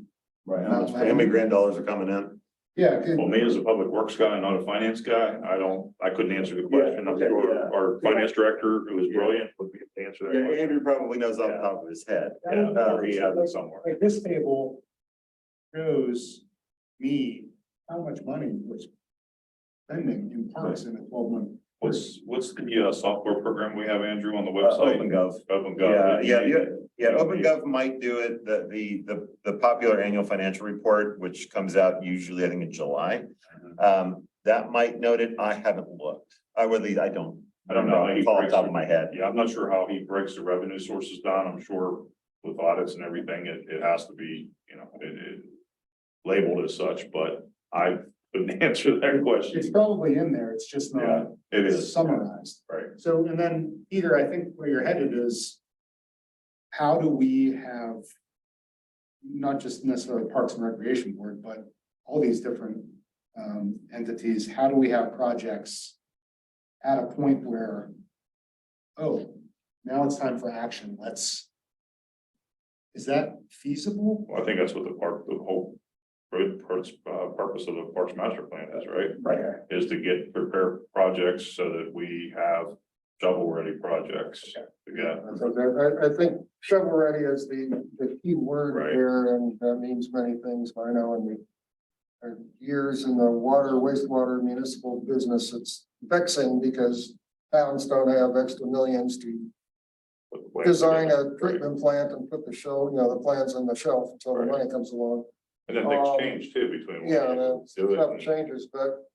Right, how many grand dollars are coming in? Yeah. Well, me as a public works guy, not a finance guy, I couldn't answer the question. I'm sure our finance director, who is brilliant, would be able to answer that Yeah, question. Andrew probably knows off the top of his head. Or he has it somewhere. Like this table shows me how much money was spending in parks in a 12-month. What's the software program we have, Andrew, on the website? OpenGov. OpenGov. Yeah, OpenGov might do it, the popular annual financial report, which comes out usually, I think, in July. That might note it, I haven't looked, I don't know, how he off the breaks top it. of my head. Yeah, I'm not sure how he breaks the revenue sources down. I'm sure with audits and everything, it has to be, it labeled as such, but I couldn't answer that question. It's probably in there, it's just Yeah, not it is. summarized. Right. So, and then Peter, I think where you're headed is, how do we have not just necessarily Parks and Recreation Board, but all these different entities, how do we have projects at a point where, oh, now it's time for action, let's Is that feasible? Well, I think that's what the whole purpose of the Parks Master Plan is, right? Right. Is to prepare projects so that we have shovel-ready projects. Again, I think shovel ready is the key word Right. here, and that means many things. I know in the years in the water, wastewater municipal business, it's vexing because towns don't have extra millions to design a treatment plant and put the shelf, the plans on the shelf until the Right. money comes along. And then things change too between. when Yeah, you the do it stuff and- changes, but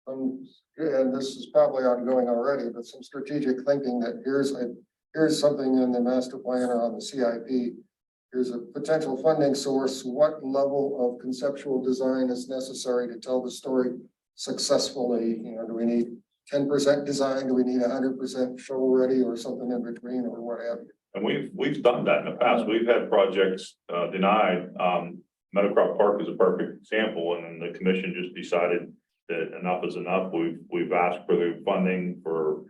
and this is probably ongoing already, but some strategic thinking that here's something in the master plan or on the CIP. Here's a potential funding source. What level of conceptual design is necessary to tell the story successfully? Do we need 10% design? Do we need 100% shovel ready or something in between or what have you? And we've done that in the past. We've had projects denied. Meadowcroft Park is a perfect example, and then the commission just decided that enough is enough. We've asked for the funding for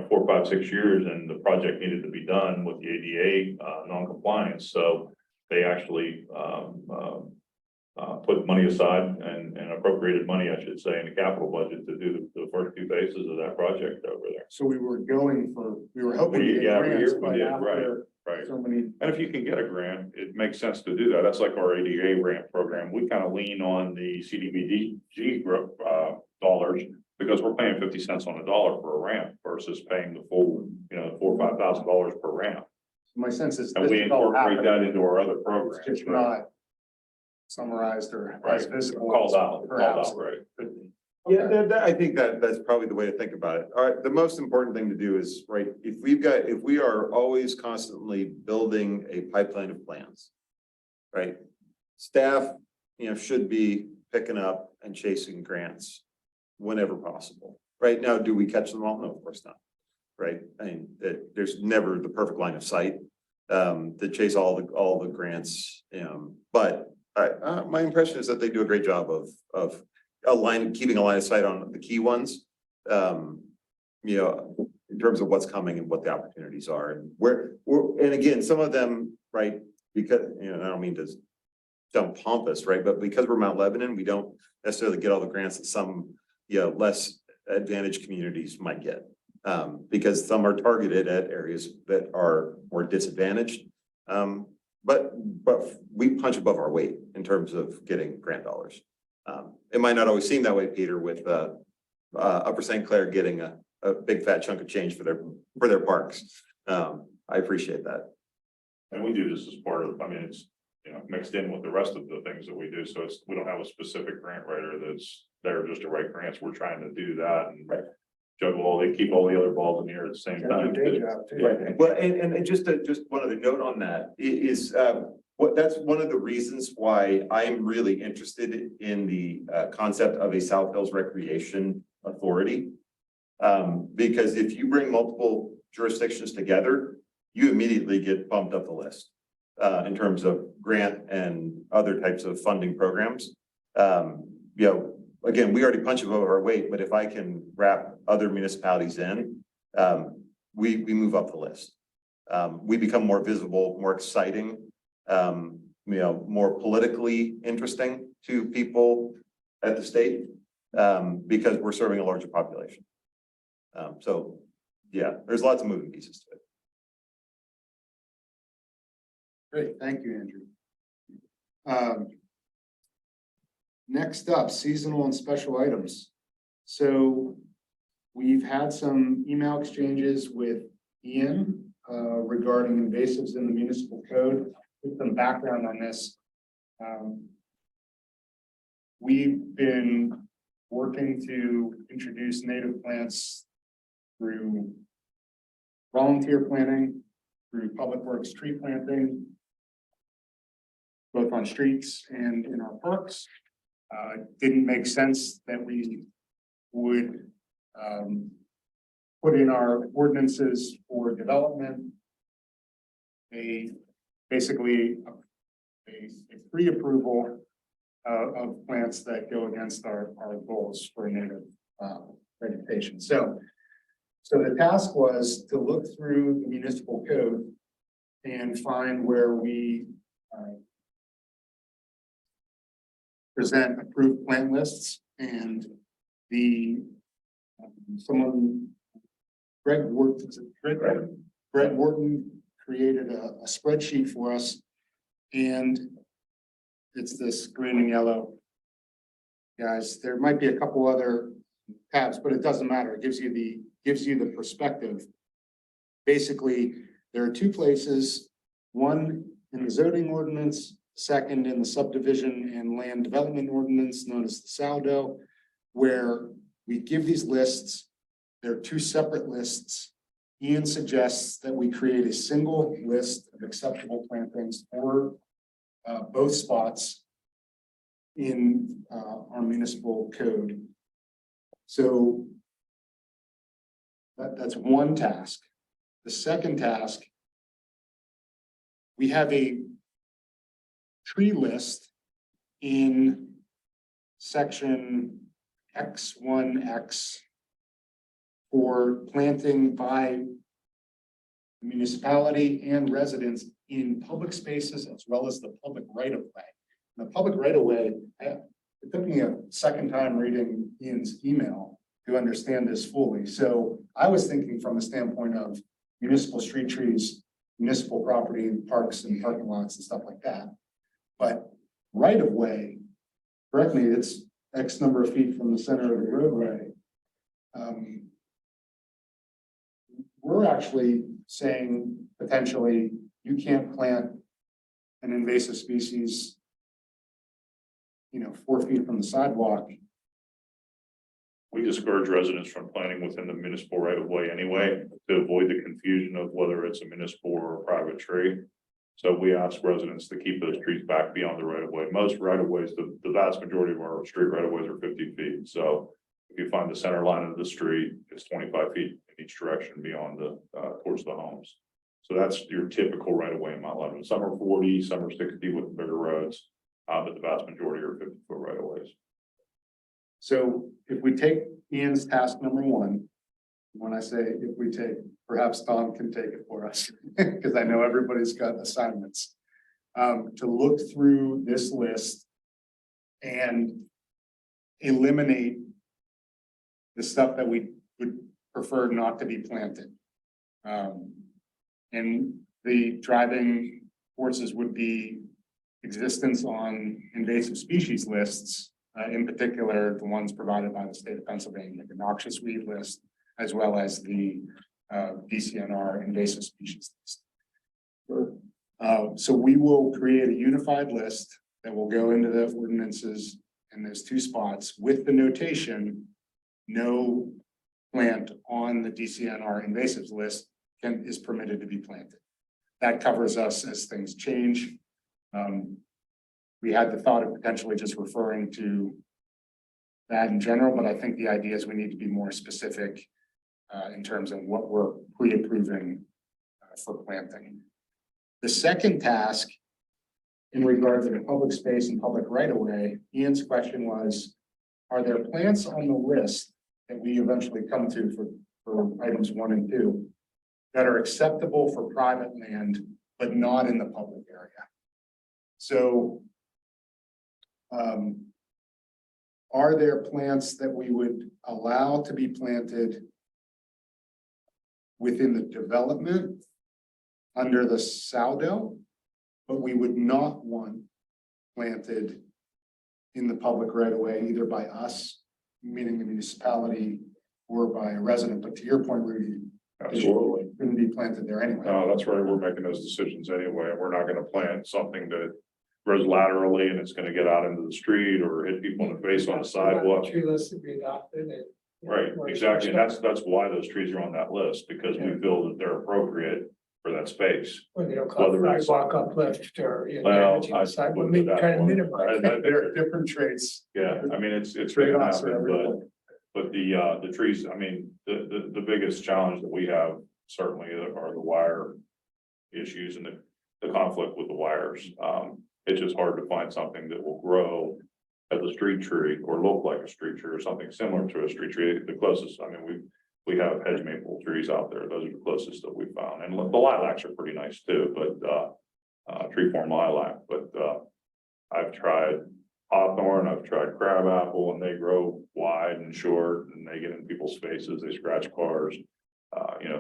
4, 5, 6 years, and the project needed to be done with the ADA non-compliance. So they actually put money aside and appropriated money, I should say, in the capital budget to do the first 2 phases of that project over there. So we were hoping to get Yeah, every grants, year we but did, after Right. so many. And if you can get a grant, it makes sense to do that. That's like our ADA grant program. We kind of lean on the CDBG dollars because we're paying 50 cents on the dollar for a ramp versus paying the full, $4,000 or $5,000 per ramp. My sense is. And we incorporate that into our other programs. It's just right? not summarized or as Right, visible. called out, Perhaps. right. Yeah, I think that's probably the way to think about it. All right, the most important thing to do is, right, if we are always constantly building a pipeline of plans. Right? Staff, should be picking up and chasing grants whenever possible. Right now, do we catch them all? No, of course not. Right? I mean, there's never the perfect line of sight to chase all the grants. But my impression is that they do a great job of keeping a line of sight on the key ones. In terms of what's coming and what the opportunities are, and and again, some of them, right, because, I don't mean to sound pompous, right, but because we're Mount Lebanon, we don't necessarily get all the grants that some, less advantaged communities might get. Because some are targeted at areas that are more disadvantaged. But we punch above our weight in terms of getting grant dollars. It might not always seem that way, Peter, with Upper St. Clair getting a big fat chunk of change for their parks. I appreciate that. And we do this as part of, it's, mixed in with the rest of the things that we do. So we don't have a specific grant writer that's there just to write grants. We're trying to do that and juggle they keep all the other balls in the air at the same time. Right. Well, and just one other note on that is that's one of the reasons why I am really interested in the concept of a South Hills Recreation Authority. Because if you bring multiple jurisdictions together, you immediately get bumped up the list in terms of grant and other types of funding programs. Again, we already punch above our weight, but if I can wrap other municipalities in, we move up the list. We become more visible, more exciting, more politically interesting to people at the state, because we're serving a larger population. So yeah, there's lots of moving pieces to it. Great, thank you, Andrew. Next up, seasonal and special items. So we've had some email exchanges with Ian regarding invasives in the municipal code. With some background on this. We've been working to introduce native plants through volunteer planting, through public works tree planting, both on streets and in our parks. It didn't make sense that we would put in our ordinances for development basically a pre-approval of plants that go against our goals for native vegetation. So the task was to look through the municipal code and find where we present approved plant lists and the someone, Greg Wharton, is it Greg Wharton created a spreadsheet for us, and it's this green and yellow. Guys, there might be a couple other tabs, but it doesn't matter. It gives you the perspective. Basically, there are two places, one in the zoning ordinance, second in the subdivision and land development ordinance known as the SALDO, where we give these lists. There are two separate lists. Ian suggests that we create a single list of acceptable plantings for both spots in our municipal code. So that's one task. The second task, we have a tree list in section X1X for planting by municipality and residents in public spaces as well as the public right of way. The public right of way, it took me a second time reading Ian's email to understand this fully. So I was thinking from the standpoint of municipal street trees, municipal property, parks and parking lots and stuff like that. But right of way, correct me, it's X number of feet from the center of the roadway. We're actually saying potentially you can't plant an invasive species, 4 feet from the sidewalk. We discourage residents from planting within the municipal right of way anyway, to avoid the confusion of whether it's a municipal or a private tree. So we ask residents to keep those trees back beyond the right of way. Most right of ways, the vast majority of our street right of ways are 50 feet. So if you find the center line of the street, it's 25 feet in each direction beyond towards the homes. So that's your typical right of way in Mount Lebanon. Some are 40, some are 60 with bigger roads, but the vast majority are 50-foot right of ways. So if we take Ian's task number one, when I say if we take, perhaps Tom can take it for us, because I know everybody's got assignments, to look through this list and eliminate the stuff that we would prefer not to be planted. And the driving forces would be existence on invasive species lists, in particular, the ones provided by the state of Pennsylvania, the noxious weed list, as well as the DCNR invasive species list. So we will create a unified list that will go into the ordinances in those two spots with the notation, no plant on the DCNR invasives list is permitted to be planted. That covers us as things change. We had the thought of potentially just referring to that in general, but I think the idea is we need to be more specific in terms of what we're pre-approving for planting. The second task in regard to the public space and public right of way, Ian's question was, are there plants on the list that we eventually come to for items 1 and 2 that are acceptable for private land, but not in the public area? So are there plants that we would allow to be planted within the development under the SALDO, but we would not want planted in the public right of way, either by us, meaning the municipality, or by a resident? But to your point, Rudy, Absolutely. it couldn't be planted there anyway. No, that's right. We're making those decisions anyway. We're not gonna plant something that grows laterally and it's gonna get out into the street or hit people in the face on the sidewalk. Tree list that we adopted and. Right, exactly. And that's why those trees are on that list, because we feel that they're appropriate for that space. Or they don't call Whether it it's- sidewalk uplift or. Well, damaging the I sidewalk, wouldn't maybe go that trying to far. minimize. There are different traits. Yeah, I mean, it's gonna Trade-offs are happen, everything. but the trees, I mean, the biggest challenge that we have certainly are the wire issues and the conflict with the wires. It's just hard to find something that will grow as a street tree or look like a street tree or something similar to a street tree. The closest, I mean, we have hedge maple trees out there. Those are the closest that we found. And the lilacs are pretty nice too, but, tree form lilac, but, I've tried hawthorn, I've tried crabapple, and they grow wide and short, and they get in people's faces, they scratch cars.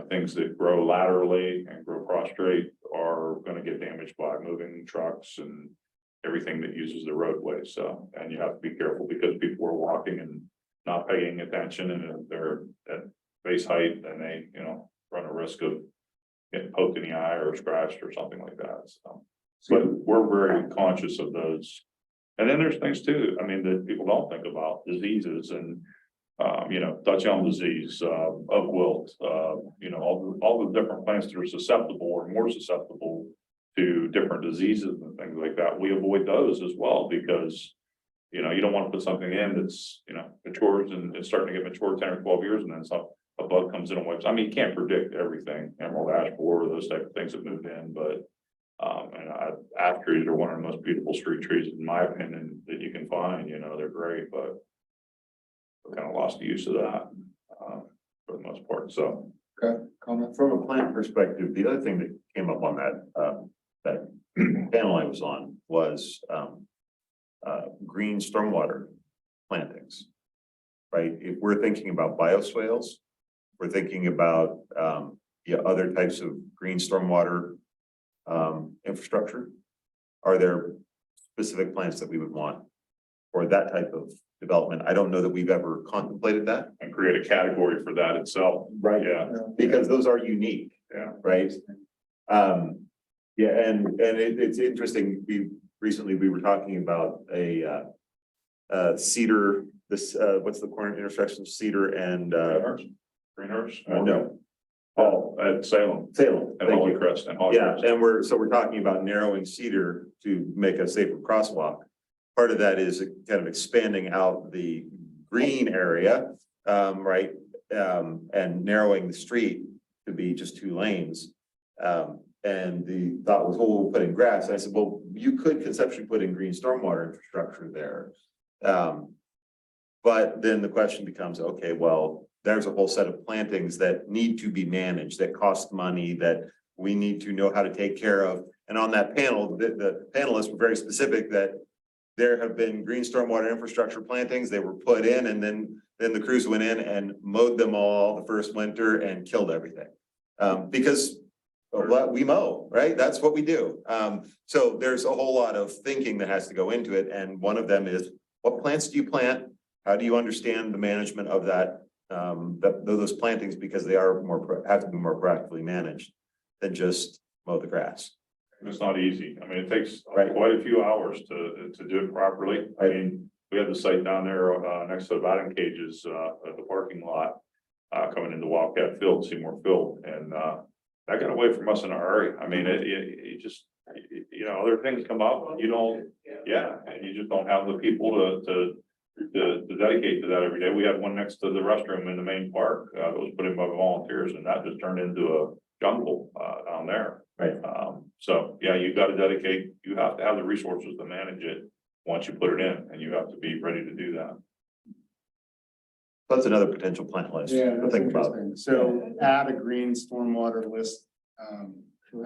Things that grow laterally and grow prostrate are gonna get damaged by moving trucks and everything that uses the roadway, so, and you have to be careful because people are walking and not paying attention, and if they're at face height, then they, run a risk of getting poked in the eye or scratched or something like that, so. But we're very conscious of those. And then there's things too, I mean, that people don't think about, diseases and, Dutch elm disease, oak wilt, all the different plants that are susceptible or more susceptible to different diseases and things like that. We avoid those as well because, you don't want to put something in that's, matures and it's starting to get mature 10 or 12 years and then a bug comes in and wipes. I mean, you can't predict everything, emerald ash borer, those type of things that move in, but ash trees are one of the most beautiful street trees, in my opinion, that you can find. They're great, but we kind of lost the use of that for the most part. So, Comment? From a plant perspective, the other thing that came up on that panel I was on was green stormwater plantings. Right? If we're thinking about bioswales, we're thinking about other types of green stormwater infrastructure. Are there specific plants that we would want for that type of development? I don't know that we've ever contemplated that. and create a category for that itself. Right. Yeah, Because those are unique. Yeah. Right. And it's interesting. We were talking about a cedar, what's the corner intersection, Cedar and Greenhurst. no, At Salem Salem. and Thank Holy you. Crest and Yeah, Holy and we're talking about narrowing Cedar to make a safer crosswalk. Part of that is kind of expanding out the green area, right? And narrowing the street to be just 2 lanes. And the thought was, oh, we'll put in grass. And I said, well, you could conceptually put in green stormwater infrastructure there. But then the question becomes, okay, well, there's a whole set of plantings that need to be managed, that cost money, that we need to know how to take care of. And on that panel, the panelists were very specific that there have been green stormwater infrastructure plantings, they were put in, and then the crews went in and mowed them all the first winter and killed everything. Because we mow, right? That's what we do. So there's a whole lot of thinking that has to go into it. And one of them is, what plants do you plant? How do you understand the management of those plantings? Because they are have to be more proactively managed than just mow the grass. It's not easy. I mean, it takes Right. quite a few hours to do it properly. I mean, we had the site down there next to the batting cages at the parking lot coming into Wildcat Field, Seymour Field, and that got away from us in a hurry. I mean, it just, other things come up, and and you just don't have the people to dedicate to that every day. We had one next to the restroom in the main park that was put in by volunteers, and that just turned into a jungle down there. Right. So, you got to dedicate, you have to have the resources to manage it once you put it in, and you have to be ready to do that. That's another potential plant list. Yeah, to that's think about. interesting. So add a green stormwater list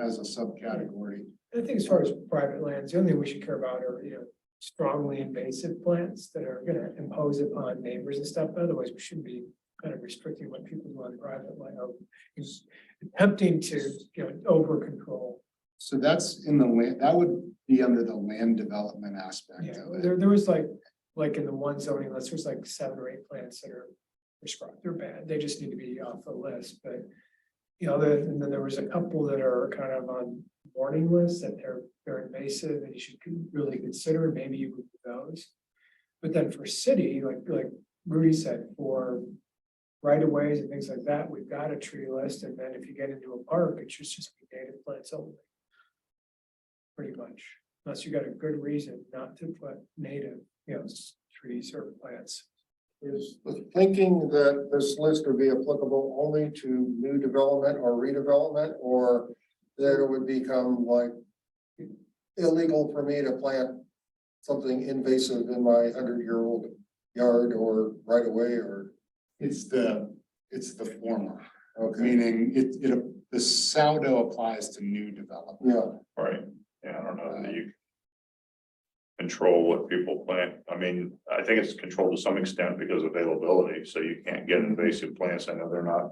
as a subcategory. I think as far as private lands, the only thing we should care about are, strongly invasive plants that are gonna impose upon neighbors and stuff. Otherwise, we shouldn't be kind of restricting what people do on private land. It's attempting to, over control. So that's in the land, that would be under the land development aspect Yeah, of it. there was like in the one zoning list, there's like 7 or 8 plants that are prescribed. They're bad. They just need to be off the list, but and then there was a couple that are kind of on warning lists that they're invasive and you should really consider, maybe you move those. But then for city, like Rudy said, for right of ways and things like that, we've got a tree list. And then if you get into a park, it should just be native plants only. Pretty much, unless you got a good reason not to put native, trees or plants. Is the thinking that this list would be applicable only to new development or redevelopment, or that it would become like illegal for me to plant something invasive in my 100-year-old yard or right away, or It's the It's the former, Okay, meaning the Saldo applies to new development. yeah, Right, yeah, I don't know that you control what people plant. I mean, I think it's controlled to some extent because of availability, so you can't get invasive plants. I know they're not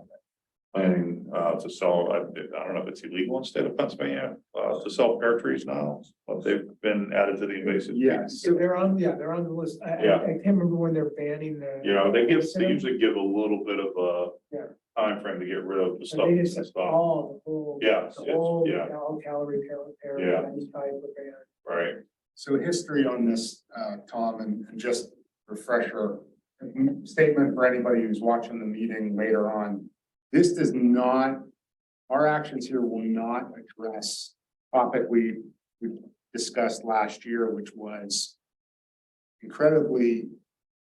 planning to sell, I don't know if it's illegal in the state of Pennsylvania to sell pear trees now, but they've been added to the invasive. Yes. So they're on the list. Yeah. I can't remember when they're banning the. You know, they usually give a little bit of a Yeah. time frame to get rid of the But stuff. they just and said stuff. all, the whole. Yeah, The whole, yeah. all calorie, repair, Yeah. any type of ban. Right, So history on this, Tom, and just refresher statement for anybody who's watching the meeting later on. This does not, our actions here will not address topic we discussed last year, which was incredibly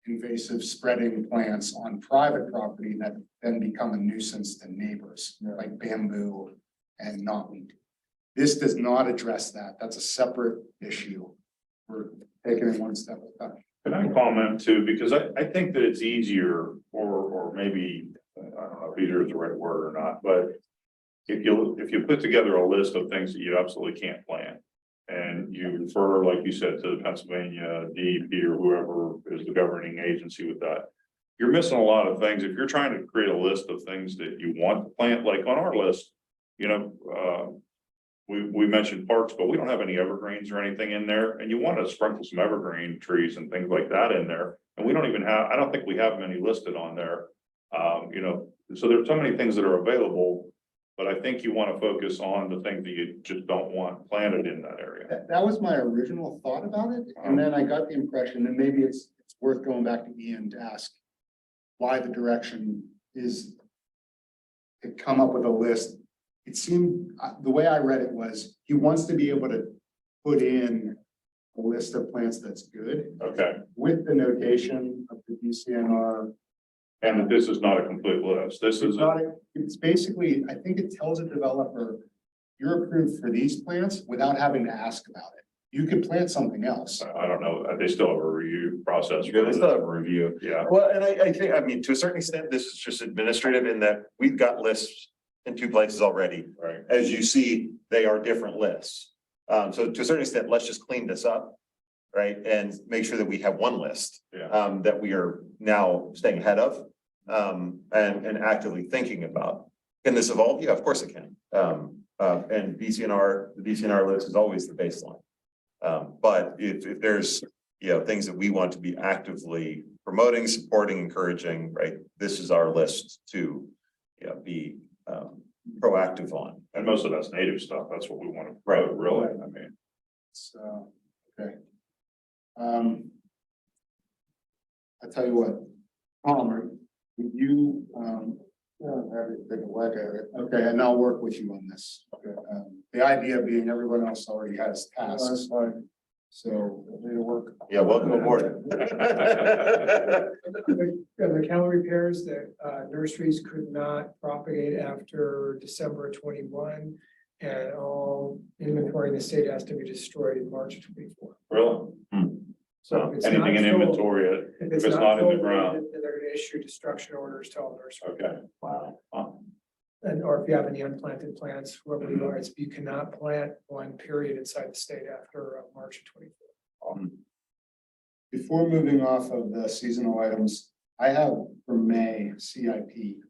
invasive spreading plants on private property that then become a nuisance to neighbors, like bamboo and knotweed. This does not address that. That's a separate issue. We're taking it one step at a time. can I comment too, because I think that it's easier, or maybe, I don't know if easier is the right word or not, but if you put together a list of things that you absolutely can't plant, and you refer, like you said, to the Pennsylvania DEP or whoever is the governing agency with that, you're missing a lot of things. If you're trying to create a list of things that you want to plant, like on our list, you know, we mentioned parks, but we don't have any evergreens or anything in there, and you want to sprinkle some evergreen trees and things like that in there. And we don't even have, I don't think we have many listed on there. You know, so there's so many things that are available, but I think you want to focus on the things that you just don't want planted in that area. That was my original thought about it, and then I got the impression, and maybe it's worth going back to Ian to ask why the direction is to come up with a list. It seemed, the way I read it was, he wants to be able to put in a list of plants that's good Okay, with the notation of the DCNR. and that this is not a complete list. This is, It's basically, I think it tells a developer, you're approved for these plants without having to ask about it. You could plant something else. I don't know, they still have a review process. Yeah, they still have a review. Yeah, Well, and I think, I mean, to a certain extent, this is just administrative in that we've got lists in two places already. right. As you see, they are different lists. So to a certain extent, let's just clean this up, right? And make sure that we have one list. Yeah. That we are now staying ahead of, and actively thinking about. Can this evolve? Yeah, of course it can. And the DCNR list is always the baseline. But if there's, you know, things that we want to be actively promoting, supporting, encouraging, right? This is our list to, you know, be proactive on. And most of that's native stuff. That's what we want to grow, really. I mean, So, okay. I tell you what, Palmer, you, yeah, I'm happy to take a whack at it. okay, and I'll work with you on this. The idea being everyone else already has That's tasks, fine, so. need to work. Yeah, welcome aboard. The calorie repairs that nurseries could not propagate after December 21. And all inventory in the state has to be destroyed in March of 24. really. So if it's Anything not in sold- inventory, if it's not in the sold, ground. then they're gonna issue destruction orders to all nurseries. Okay, wow. And or if you have any unplanted plants, whoever you are, you cannot plant one period inside the state after March of 24. Before moving off of the seasonal items, I have for May CIP. Is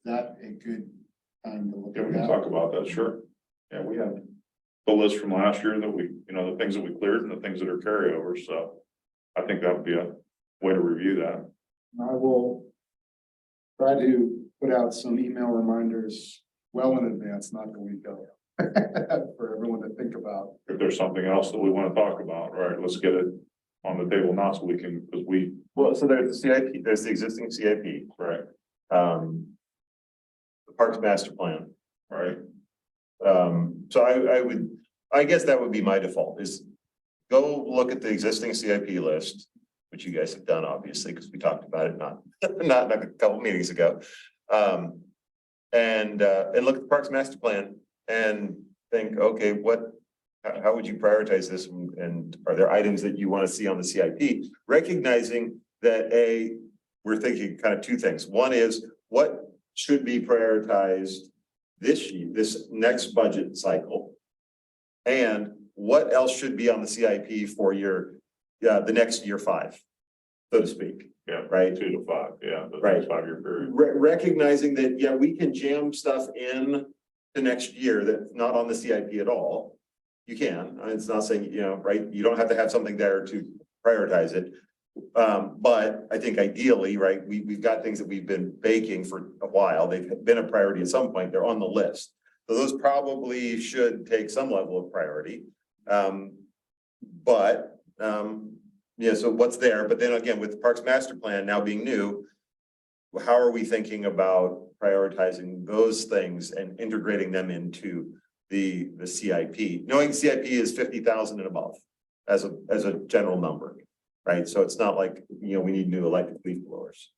that a good time to look Yeah, we at can that? talk about that, sure. Yeah, we have the list from last year that we, you know, the things that we cleared and the things that are carryovers, so I think that would be a way to review that. I will try to put out some email reminders well in advance, not the week of. For everyone to think about. If there's something else that we want to talk about, right, let's get it on the table now so we can, because we, Well, so there's the CIP, there's the existing CIP, right, the Parks Master Plan. right, So I guess that would be my default is go look at the existing CIP list, which you guys have done, obviously, because we talked about it not a couple meetings ago. And look at the Parks Master Plan and think, okay, how would you prioritize this? And are there items that you want to see on the CIP? Recognizing that we're thinking kind of two things. One is what should be prioritized this next budget cycle? And what else should be on the CIP for the next year 5, so to speak, Yeah, right? 2 to 5, yeah, the Right. next 5-year period. Recognizing that, yeah, we can jam stuff in the next year that's not on the CIP at all. You can, it's not saying, right, you don't have to have something there to prioritize it. But I think ideally, right, we've got things that we've been baking for a while. They've been a priority at some point. They're on the list. So those probably should take some level of priority. So what's there? But then again, with the Parks Master Plan now being new, how are we thinking about prioritizing those things and integrating them into the CIP? Knowing CIP is 50,000 and above as a general number, right? So it's not like, we need new electric leaf blowers.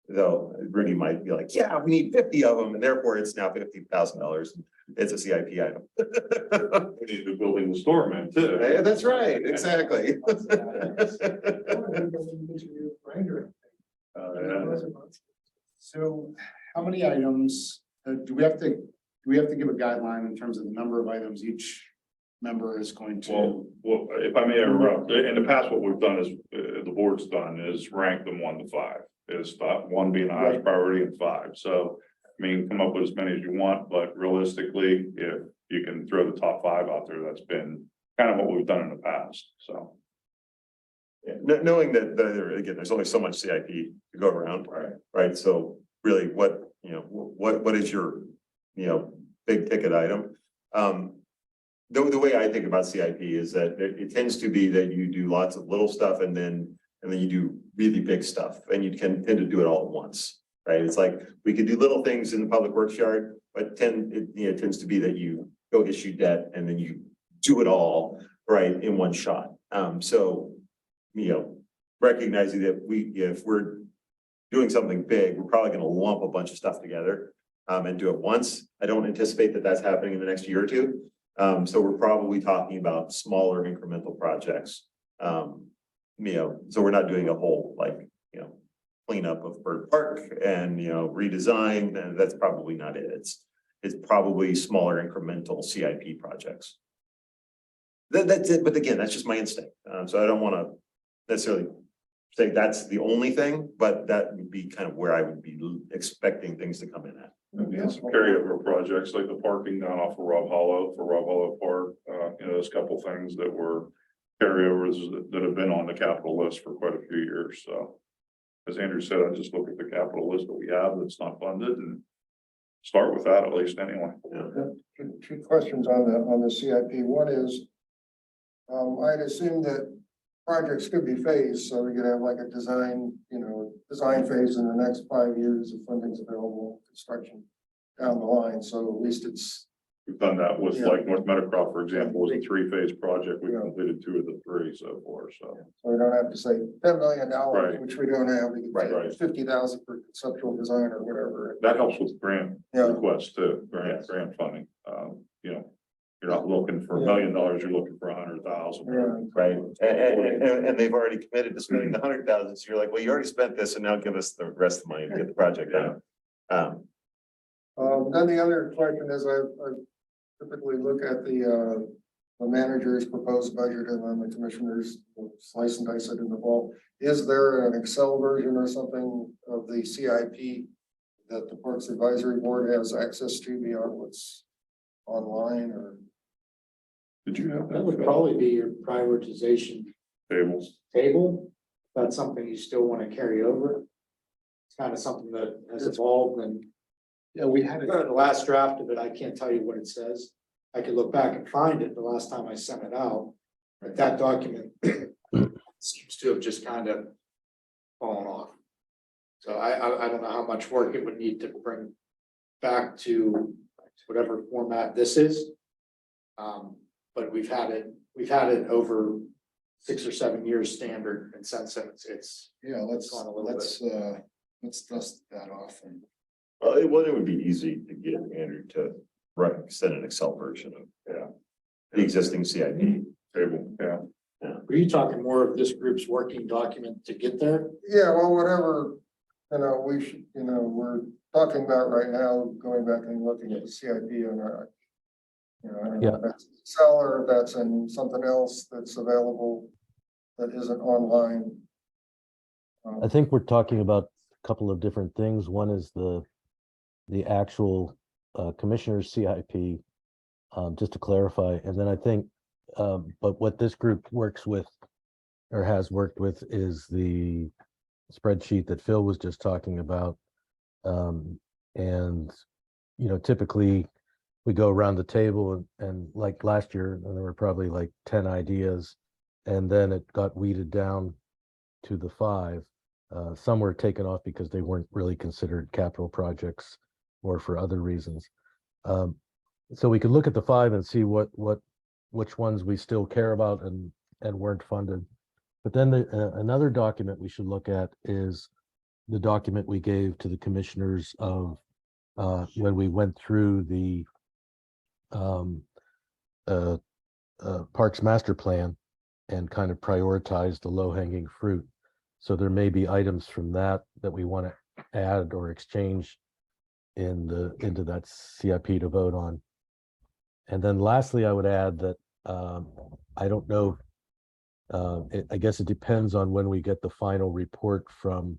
Though Rudy might be like, yeah, we need 50 of them, and therefore it's now $50,000. It's a CIP item. We need to be building the store, man, too. Yeah, that's right, exactly. Yeah. So how many items, do we have to give a guideline in terms of the number of items each member is going to? Well, if I may interrupt, in the past, what we've done is, the board's done is rank them 1 to 5. Is 1 being the highest priority and 5. So, come up with as many as you want, but realistically, if you can throw the top 5 out there, that's been kind of what we've done in the past, so. Yeah, knowing that, again, there's only so much CIP to go around, right? So really, what is your, big ticket item? The way I think about CIP is that it tends to be that you do lots of little stuff and then you do really big stuff, and you tend to do it all at once, right? It's like, we could do little things in the public works yard, but it tends to be that you go issue debt and then you do it all, right, in one shot. Recognizing that if we're doing something big, we're probably gonna lump a bunch of stuff together and do it once. I don't anticipate that that's happening in the next year or two. So we're probably talking about smaller incremental projects. So we're not doing a whole, cleanup of Bird Park and, redesign, and that's probably not it. It's probably smaller incremental CIP projects. That's it, but again, that's just my instinct. So I don't want to necessarily say that's the only thing, but that would be kind of where I would be expecting things to come in at. Yeah, some carryover projects like the parking down off of Rob Hollow for Rob Hollow Park. There's a couple things that were carryovers that have been on the capital list for quite a few years. So as Andrew said, I just look at the capital list that we have that's not funded and start with that at least anyway. Two questions on the CIP. One is, I'd assume that projects could be phased, so we could have like a design phase in the next 5 years if funding's available, construction down the line. So at least it's. We've done that with like North Meadowcroft, for example, was a 3-phase project. We completed 2 of the 3 so far, so. So we don't have to say $10 million, Right. which we don't have. We can Right. say 50,000 for conceptual design or whatever. That helps with grant Yeah. requests too, grant funding. You're not looking for $1 million, you're looking for 100,000. Yeah. Right, and they've already committed to spending the 100,000, so you're like, well, you already spent this, and now give us the rest of the money to get the project done. Then the other question is, I typically look at the manager's proposed budget and then the commissioners slice and dice it in the ball. Is there an Excel version or something of the CIP that the Parks Advisory Board has access to beyond what's online or? Did you have That would that probably be your prioritization tables? table. If that's something you still want to carry over. It's kind of something that has evolved, and Yeah, we had it. the last draft of it, I can't tell you what it says. I could look back and find it the last time I sent it out, but that document seems to have just kind of fallen off. So I don't know how much work it would need to bring back to whatever format this is. But we've had it over 6 or 7 years standard, and since then it's Yeah, let's gone a little dust that off and. Well, it would be easy to get Andrew to send an Excel version of, the existing CIP. Table, yeah. Were you talking more of this group's working document to get there? Yeah, well, whatever, we should, we're talking about right now, going back and looking at the CIP and I don't know if that's Excel or if that's in something else that's available that isn't online. I think we're talking about a couple of different things. One is the actual commissioner's CIP, just to clarify. And then I think, but what this group works with or has worked with is the spreadsheet that Phil was just talking about. And, typically we go around the table and like last year, and there were probably like 10 ideas, and then it got weeded down to the 5. Some were taken off because they weren't really considered capital projects or for other reasons. So we could look at the 5 and see which ones we still care about and weren't funded. But then another document we should look at is the document we gave to the commissioners of when we went through the Parks Master Plan and kind of prioritized the low-hanging fruit. So there may be items from that we want to add or exchange into that CIP to vote on. And then lastly, I would add that I don't know, I guess it depends on when we get the final report from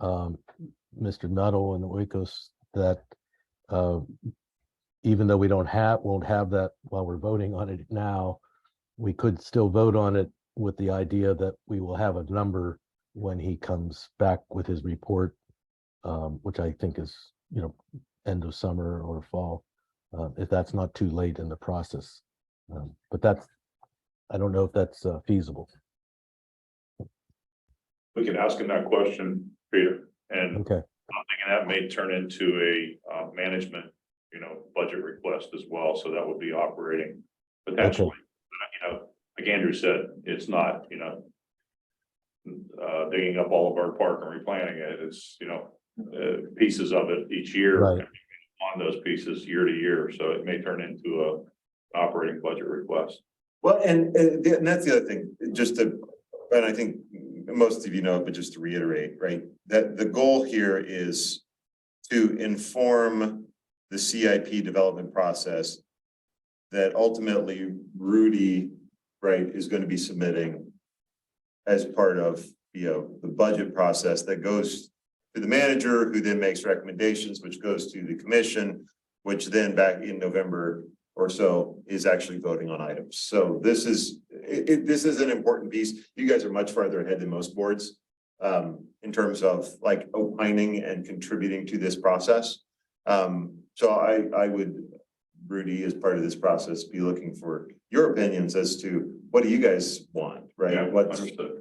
Mr. Nuttall and Oikos, that even though we won't have that while we're voting on it now, we could still vote on it with the idea that we will have a number when he comes back with his report, which I think is, end of summer or fall, if that's not too late in the process. But I don't know if that's feasible. We can ask him that question, Peter, and Okay. I'm thinking that may turn into a management, budget request as well. So that would be operating potentially. Like Andrew said, it's not, digging up all of our park and replanting it. It's, pieces of it each year. Right. On those pieces year to year. So it may turn into a operating budget request. Well, and that's the other thing, and I think most of you know, but just to reiterate, right, that the goal here is to inform the CIP development process that ultimately Rudy, right, is going to be submitting as part of, the budget process that goes to the manager, who then makes recommendations, which goes to the commission, which then back in November or so is actually voting on items. So this is an important piece. You guys are much farther ahead than most boards in terms of like opining and contributing to this process. So I would, Rudy, as part of this process, be looking for your opinions as to what do you guys want, right? Yeah, What's understood.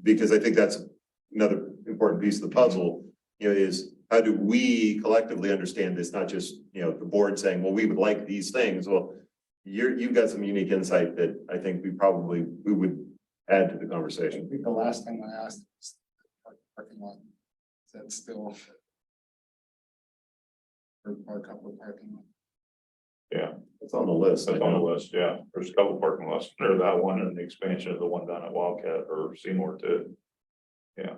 because I think that's another important piece of the puzzle, is how do we collectively understand this, not just, the board saying, well, we would like these things. Well, you've got some unique insight that I think we would add to the I conversation. think the last thing I asked was the parking lot. Is that still? Or a couple of parking lots. Yeah, It's on the list. that's on the list. Yeah, there's a couple parking lots. There's that one and the expansion of the one down at Wildcat or Seymour too. Yeah.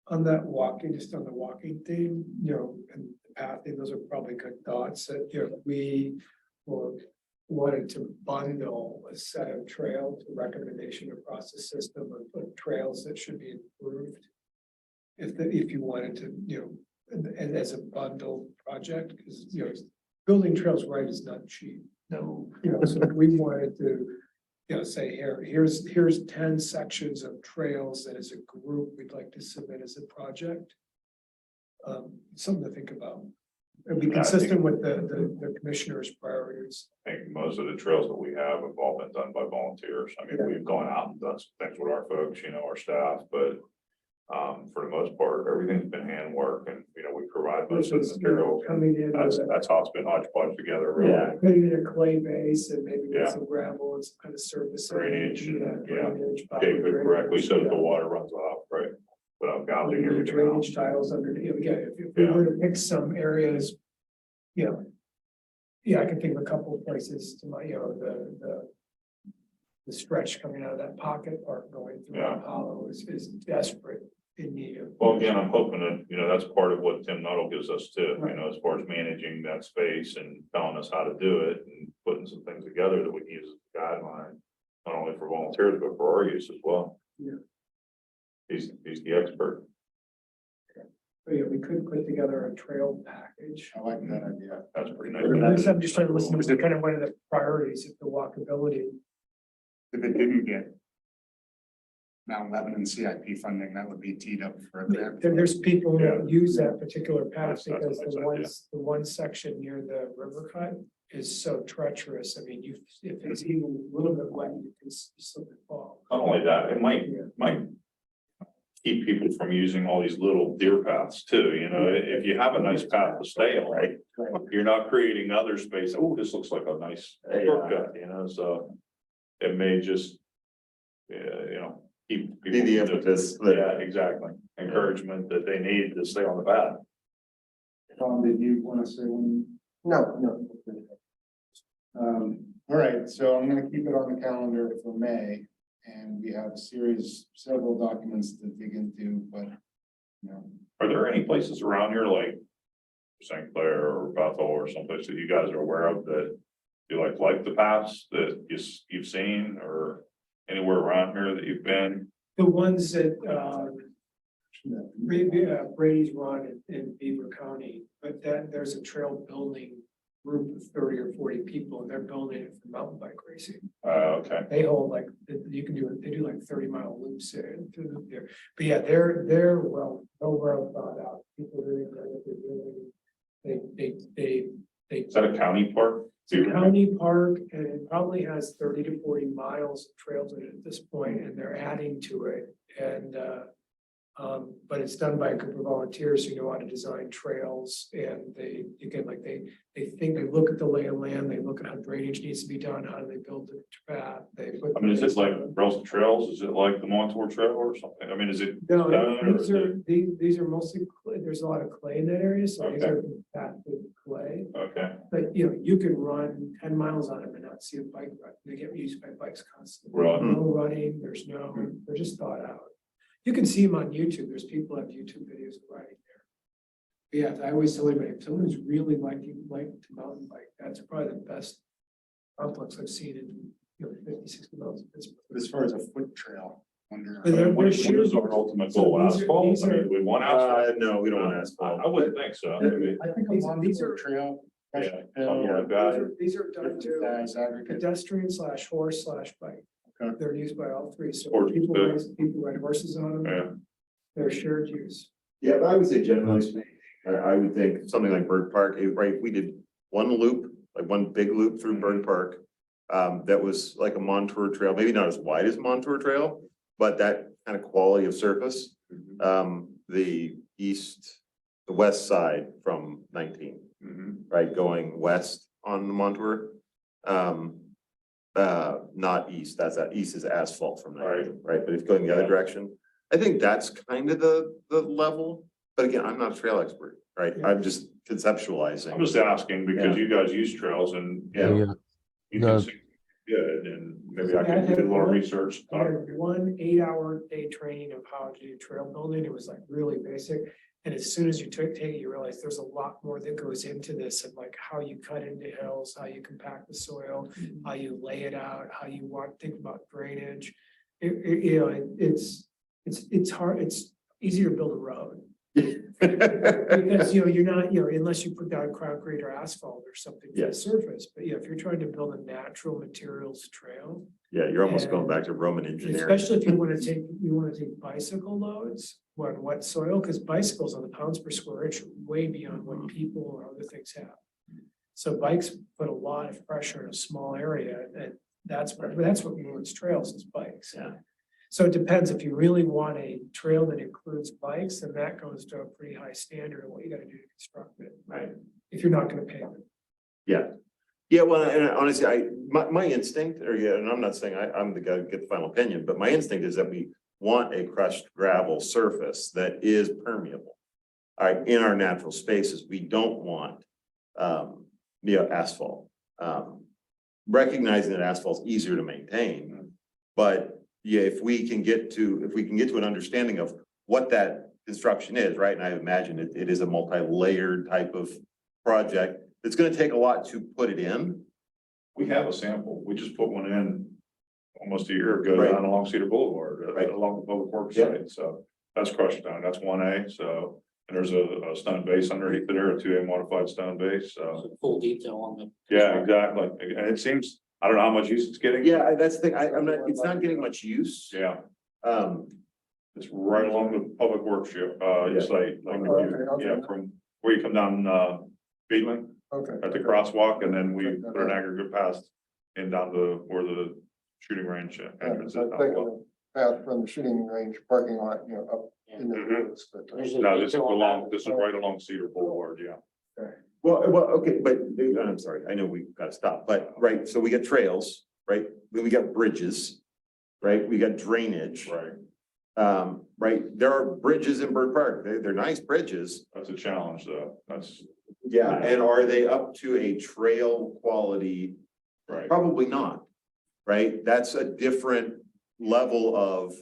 On that walking, just on the walking theme, and the pathing, those are probably good thoughts that, we wanted to bundle a set of trails, a recommendation or process system of trails that should be improved. If you wanted to, and as a bundle project, because, building trails right is not cheap. No. So we wanted to, say here's 10 sections of trails that as a group we'd like to submit as a project. Something to think about. And be consistent with the commissioner's priorities. I think most of the trails that we have all been done by volunteers. I mean, we've gone out and done some things with our folks, our staff, but for the most part, everything's been handwork and, we provide most of the material. Coming in. That's how it's been hodgepodge together, really. Yeah, putting in a clay base and maybe Yeah. with some gravel and some kind of surface. Drainage, Drainage. Shape it correctly so that the Yeah. water runs off, right? Without gouging Maybe everything drainage else. tiles underneath, if we were to pick some areas, yeah, I can think of a couple of places to my, the stretch coming out of that pocket park going through Yeah. Mount Hollow is desperate in need of. Well, again, I'm hoping that, that's part of what Tim Nuttall gives us too, as far as managing that space and telling us how to do it and putting some things together that we can use as a guideline. Not only for volunteers, but for our use as well. Yeah. He's the expert. But yeah, we could put together a trail package. I like that idea. That's pretty At nice. least I'm just trying to listen to kind of one of the priorities of the walkability. If it didn't get Mount Lebanon CIP funding, that would be teed up for that. There's people Yeah. that use that particular path That's a because nice the one section near the river cut is so treacherous. I mean, if it's even a little bit wet, you can slip and fall. Not only that, it might keep people from using all these little deer paths too, if you have a nice path to stay on, right? You're not creating other space. Oh, this looks like a nice shortcut, so it may just, keep. Be the people- impetus that- Yeah, exactly. Encouragement that they need to stay on the path. Tom, did you want to say one? No. All right, so I'm gonna keep it on the calendar for May, and we have several documents to dig into, but, Are there any places around here like St. Clair or Bethel or someplace that you guys are aware of that you like the paths that you've seen or anywhere around here that you've been? The ones that, Brady's Run in Beaver County, but there's a trail building group of 30 or 40 people, and they're building it for mountain bike racing. Okay, They hold like, you can do it, they do like 30-mile loops there, through there. But yeah, they're well thought out. People really know what they're doing. They is that a county park? It's a county park, and it probably has 30 to 40 miles of trails in it at this point, and they're adding to it. And but it's done by a group of volunteers who know how to design trails, and they look at the lay of land, they look at how drainage needs to be done, how do they build the path, I mean, is it like Rails and Trails? Is it like the Montour Trail or something? I mean, is it? No, or these is it- are, these are mostly, there's a lot of clay in that area, so these Okay. are compacted clay. Okay, But you can run 10 miles on them and not see a bike ride. They get used by bikes constantly. Right. No running, they're just thought out. You can see them on YouTube. There's people have YouTube videos of riding there. Yeah, I always tell everybody, if someone's really like to mountain bike, that's probably the best complex I've seen in 50, 60 miles of Pittsburgh. but as far as a foot trail, wonder. But they're- what they're is our ultimate goal? So these are- Asphalt? these I are- mean, we want asphalt. No, we don't want asphalt. I wouldn't think so. Maybe. I think a These Montour are- trail. Yeah, something like that. These are done to Aggregate. pedestrian / horse / bike. Okay. They're used by all three. So Horses people too. ride horses on them. Yeah. They're shared use. Yeah, but I would say generally speaking, I would think something like Bird Park, right, we did one loop, like one big loop through Bird Park. That was like a Montour Trail, maybe not as wide as Montour Trail, but that kind of quality of surface. The west side from 19, right, going west on the Montour. Not east, east is asphalt from 19, right, but if going the other direction. I think that's kind of the level, but again, I'm not a trail expert, right? I'm just conceptualizing. I'm just asking because you guys use trails and, Yeah. you No. can see good and maybe I can do a little research. I had 1 8-hour day training of how to do trail building. It was like really basic. And as soon as you take it, you realize there's a lot more that goes into this, and like how you cut into hills, how you compact the soil, how you lay it out, how you think about drainage. It's hard, it's easier to build a road. Because, you're not, unless you put down concrete or asphalt or something to the Yes. surface, but if you're trying to build a natural materials trail. Yeah, you're almost going back to Roman engineering. Especially if you want to take bicycle loads on wet soil, because bicycles on the pounds per square inch are way beyond what people or other things have. So bikes put a lot of pressure in a small area, and that's what ruins trails is bikes. Yeah. So it depends, if you really want a trail that includes bikes, then that goes to a pretty high standard of what you gotta do to construct it. Right. If you're not gonna pave it. Yeah, well, and honestly, my instinct, and I'm not saying I'm the guy who get the final opinion, but my instinct is that we want a crushed gravel surface that is permeable. All right, in our natural spaces, we don't want, asphalt. Recognizing that asphalt's easier to maintain, but yeah, if we can get to an understanding of what that construction is, right? And I imagine it is a multi-layered type of project. It's gonna take a lot to put it in. We have a sample. We just put one in almost a year ago Right. down along Cedar Boulevard, Right. along the public works Yeah. site. So that's crushed down. That's 1A. So, and there's a stone base underneath there, a 2A modified stone base. So, Full detail on the. yeah, exactly. And it seems, I don't know how much use it's getting. Yeah, that's the thing. I'm not, it's not getting much use. Yeah, Um, it's right along the public works Yeah. site, like, Okay. yeah, from where you come down, Beetling Okay. at the crosswalk, and then we put an aggregate pass in down to where the shooting range entrance is. I'm thinking of path from the shooting range parking lot, you know, up in the Mhm. woods, but. No, this is right along Cedar Boulevard, yeah. well, okay, but I'm sorry, I know we gotta stop, but, right, so we got trails, right? Then we got bridges, right? We got drainage. Right, Right, there are bridges in Bird Park. They're nice bridges. that's a challenge, though. That's Yeah, and are they up to a trail quality? right. Probably not, right? That's a different level of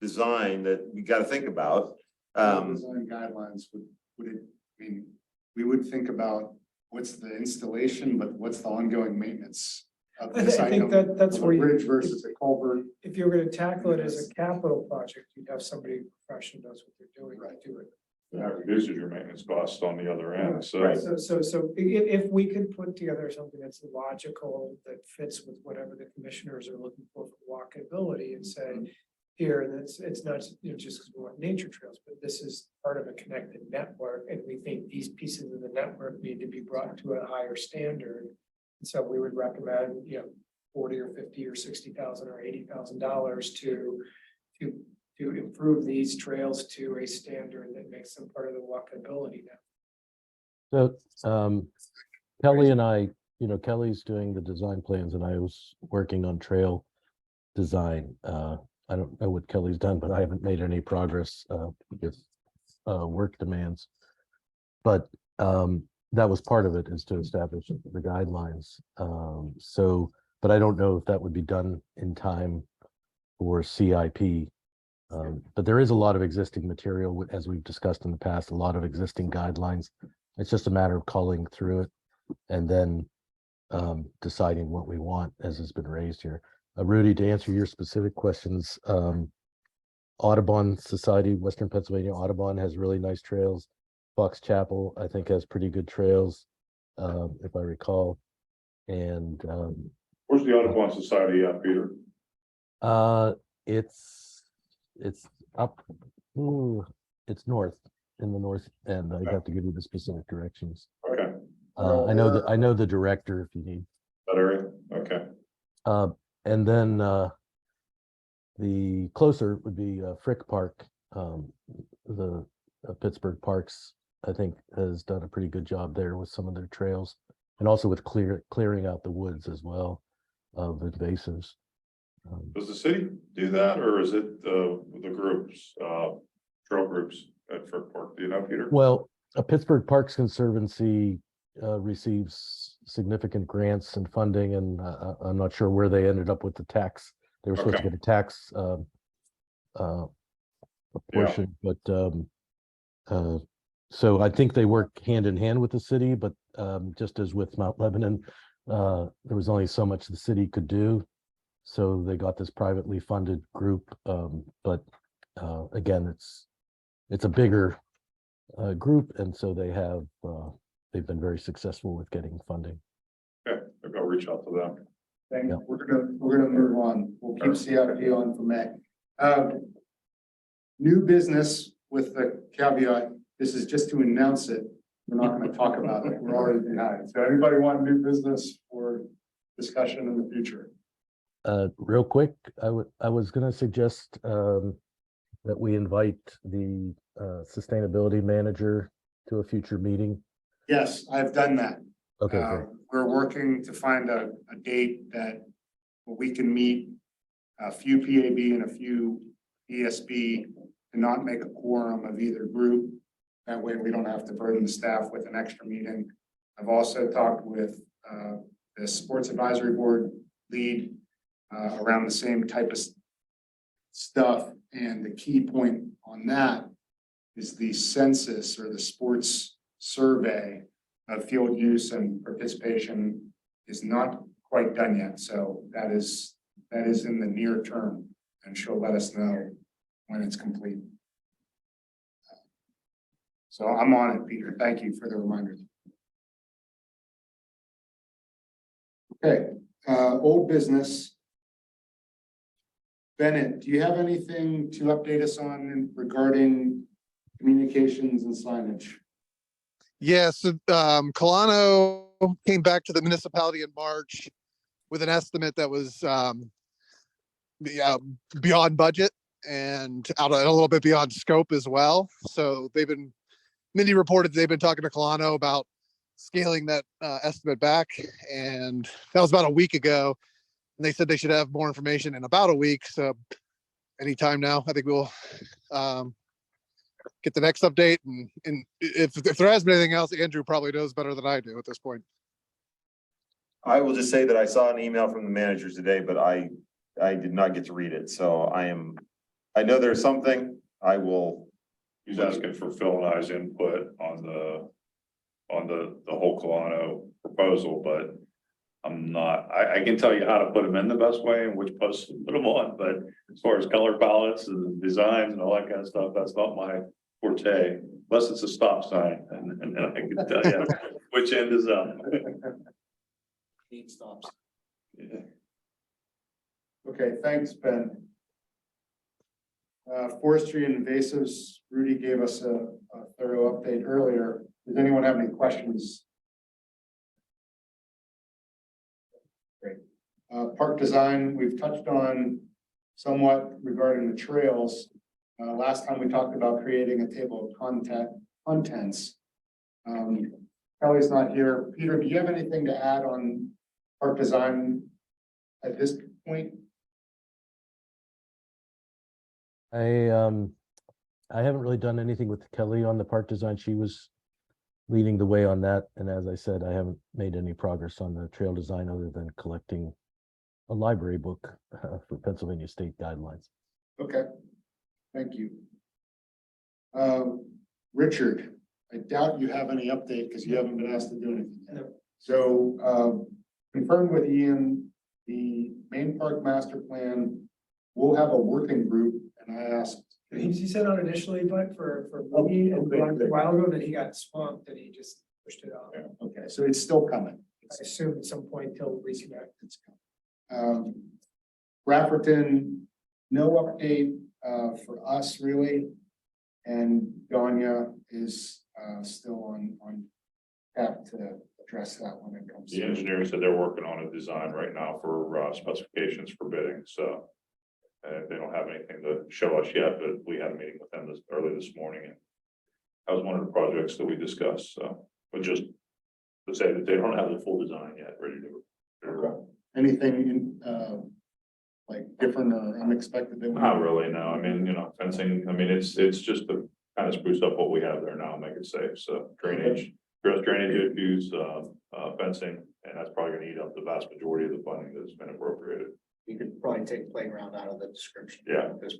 design that we gotta think about. Design guidelines would it, I mean, we would think about what's the installation, but what's the ongoing maintenance of I this think item? that's of a where you, Bridge versus a culvert. if you're gonna tackle it as a capital project, you'd have somebody professional knows what they're doing to do it. That reduces your maintenance costs on the other end, so. Right. So if we could put together something that's logical, that fits with whatever the commissioners are looking for walkability and say, here, and it's not, you know, just because we want nature trails, but this is part of a connected network, and we think these pieces of the network need to be brought to a higher standard. And so we would recommend, you know, 40 or 50 or 60,000 or $80,000 to improve these trails to a standard that makes them part of the walkability now. So, Kelly and I, Kelly's doing the design plans and I was working on trail design. I don't know what Kelly's done, but I haven't made any progress, with, work demands. But, that was part of it, is to establish the guidelines. But I don't know if that would be done in time for CIP. But there is a lot of existing material, as we've discussed in the past, a lot of existing guidelines. It's just a matter of culling through it and then deciding what we want, as has been raised here. Rudy, to answer your specific questions, Audubon Society, Western Pennsylvania Audubon has really nice trails. Fox Chapel, I think, has pretty good trails, if I recall. And Where's the Audubon Society at, Peter? it's up, it's north, in the north end. I'd have to give you the specific directions. Okay, I know the director if you need. that area, okay. And then the closer would be Frick Park. The Pittsburgh Parks, I think, has done a pretty good job there with some of their trails, and also with clearing out the woods as well of invasives. Does the city do that, or is it the groups, trail groups at Frick Park? Do you know, Peter? Well, a Pittsburgh Parks Conservancy receives significant grants and funding, and I'm not sure where they ended up with the tax. They were supposed to Okay. get a tax portion, but so I think they work hand in hand with the city, but just as with Mount Lebanon, there was only so much the city could do. So they got this privately funded group, but again, it's a bigger group, and so they've been very successful with getting funding. Okay, maybe I'll reach out to them. Thank Yeah. you. We're gonna move on. We'll keep CIP on for May. New business with the caveat, this is just to announce it. We're not gonna talk about it. We're already behind. So anybody want new business for discussion in the future? Real quick, I was gonna suggest that we invite the sustainability manager to a future meeting. Yes, I've done that. Okay, great. We're working to find a date that we can meet a few PAB and a few ESB and not make a quorum of either group. That way we don't have to burden the staff with an extra meeting. I've also talked with the Sports Advisory Board lead around the same type of stuff. And the key point on that is the census or the sports survey of field use and participation is not quite done yet. So that is in the near term, and she'll let us know when it's complete. So I'm on it, Peter. Thank you for the reminder. Okay, old business. Bennett, do you have anything to update us on regarding communications and signage? Yes, Colano came back to the municipality in March with an estimate that was beyond budget and a little bit beyond scope as well. So Mindy reported they've been talking to Colano about scaling that estimate back, and that was about a week ago. And they said they should have more information in about a week. So anytime now, I think we'll get the next update. And if there has been anything else, Andrew probably knows better than I do at this point. I will just say that I saw an email from the manager today, but I did not get to read it. So I know there's something. He's asking for Phil and I's input on the whole Colano proposal, but I can tell you how to put them in the best way and which posts to put them on, but as far as color palettes and designs and all that kind of stuff, that's not my forte, unless it's a stop sign, and I can tell you which end is up. Need stops. Yeah. Okay, thanks, Ben. Forestry and invasives, Rudy gave us a thorough update earlier. Does anyone have any questions? Great. Park design, we've touched on somewhat regarding the trails. Last time we talked about creating a table of contents. Kelly's not here. Peter, do you have anything to add on park design at this point? I haven't really done anything with Kelly on the park design. She was leading the way on that. And as I said, I haven't made any progress on the trail design other than collecting a library book for Pennsylvania state guidelines. Okay, thank you. Richard, I doubt you have any update because you haven't been asked to do anything yet. No. So confirmed with Ian, the main park master plan will have a working group, and I asked. He sent out initially, but for me, and a while ago, then he got swamped and he just pushed it off. Okay, so it's still coming. I assume at some point he'll reconnect. It's coming. Rafferton, no update for us really. And Danya is still on tap to address that when it comes. The engineering said they're working on a design right now for specifications for bidding, so. They don't have anything to show us yet, but we had a meeting with them early this morning, and that was one of the projects that we discussed, so. But just to say that they don't have the full design yet, ready to. Anything like different or unexpected that we? Not really, no, I mean, fencing, I mean, it's just to kind of spruce up what we have there now, and make it safe, so drainage, address drainage issues, fencing, and that's probably gonna eat up the vast majority of the funding that's been appropriated. You could probably take playground out of the description. Yeah. Okay.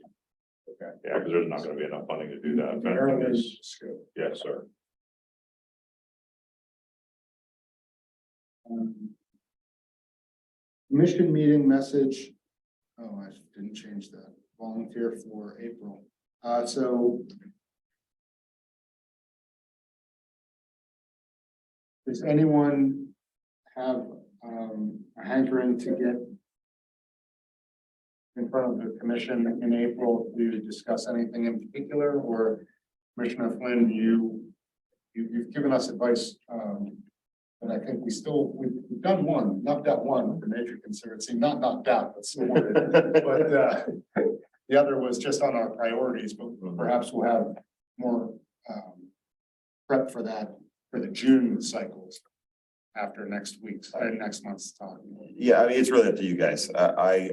Yeah, because there's not gonna be enough funding to do that. Aaron Fencing is is- scope. Yes, sir. Mission meeting message. Oh, I didn't change that. Volunteer for April. So. Does anyone have a hankering to get in front of the commission in April to discuss anything in particular, or Commissioner Flynn, you've given us advice, but I think we've done one, knocked out one with the Nature Conservancy, not knocked out, but still one. But the other was just on our priorities, but perhaps we'll have more prep for that for the June cycles after next month's talk. Yeah, I mean, it's really up to you guys. I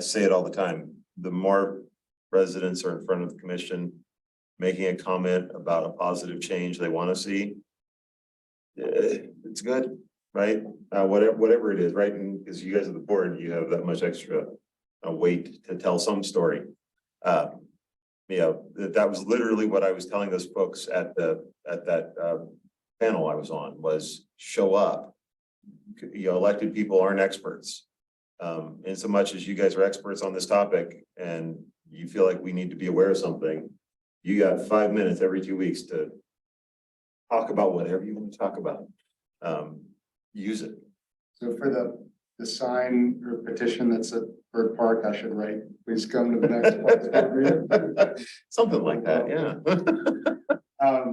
say it all the time. The more residents are in front of the commission, making a comment about a positive change they want to see, it's good, right? Whatever it is, right? And because you guys are the board, you have that much extra wait to tell some story. You know, that was literally what I was telling those folks at that panel I was on, was show up. You know, elected people aren't experts. In so much as you guys are experts on this topic and you feel like we need to be aware of something, you got 5 minutes every 2 weeks to talk about whatever you want to talk about. Use it. So for the sign or petition that's at Bird Park, I should write, please come to the next. board meeting. Something like that, yeah.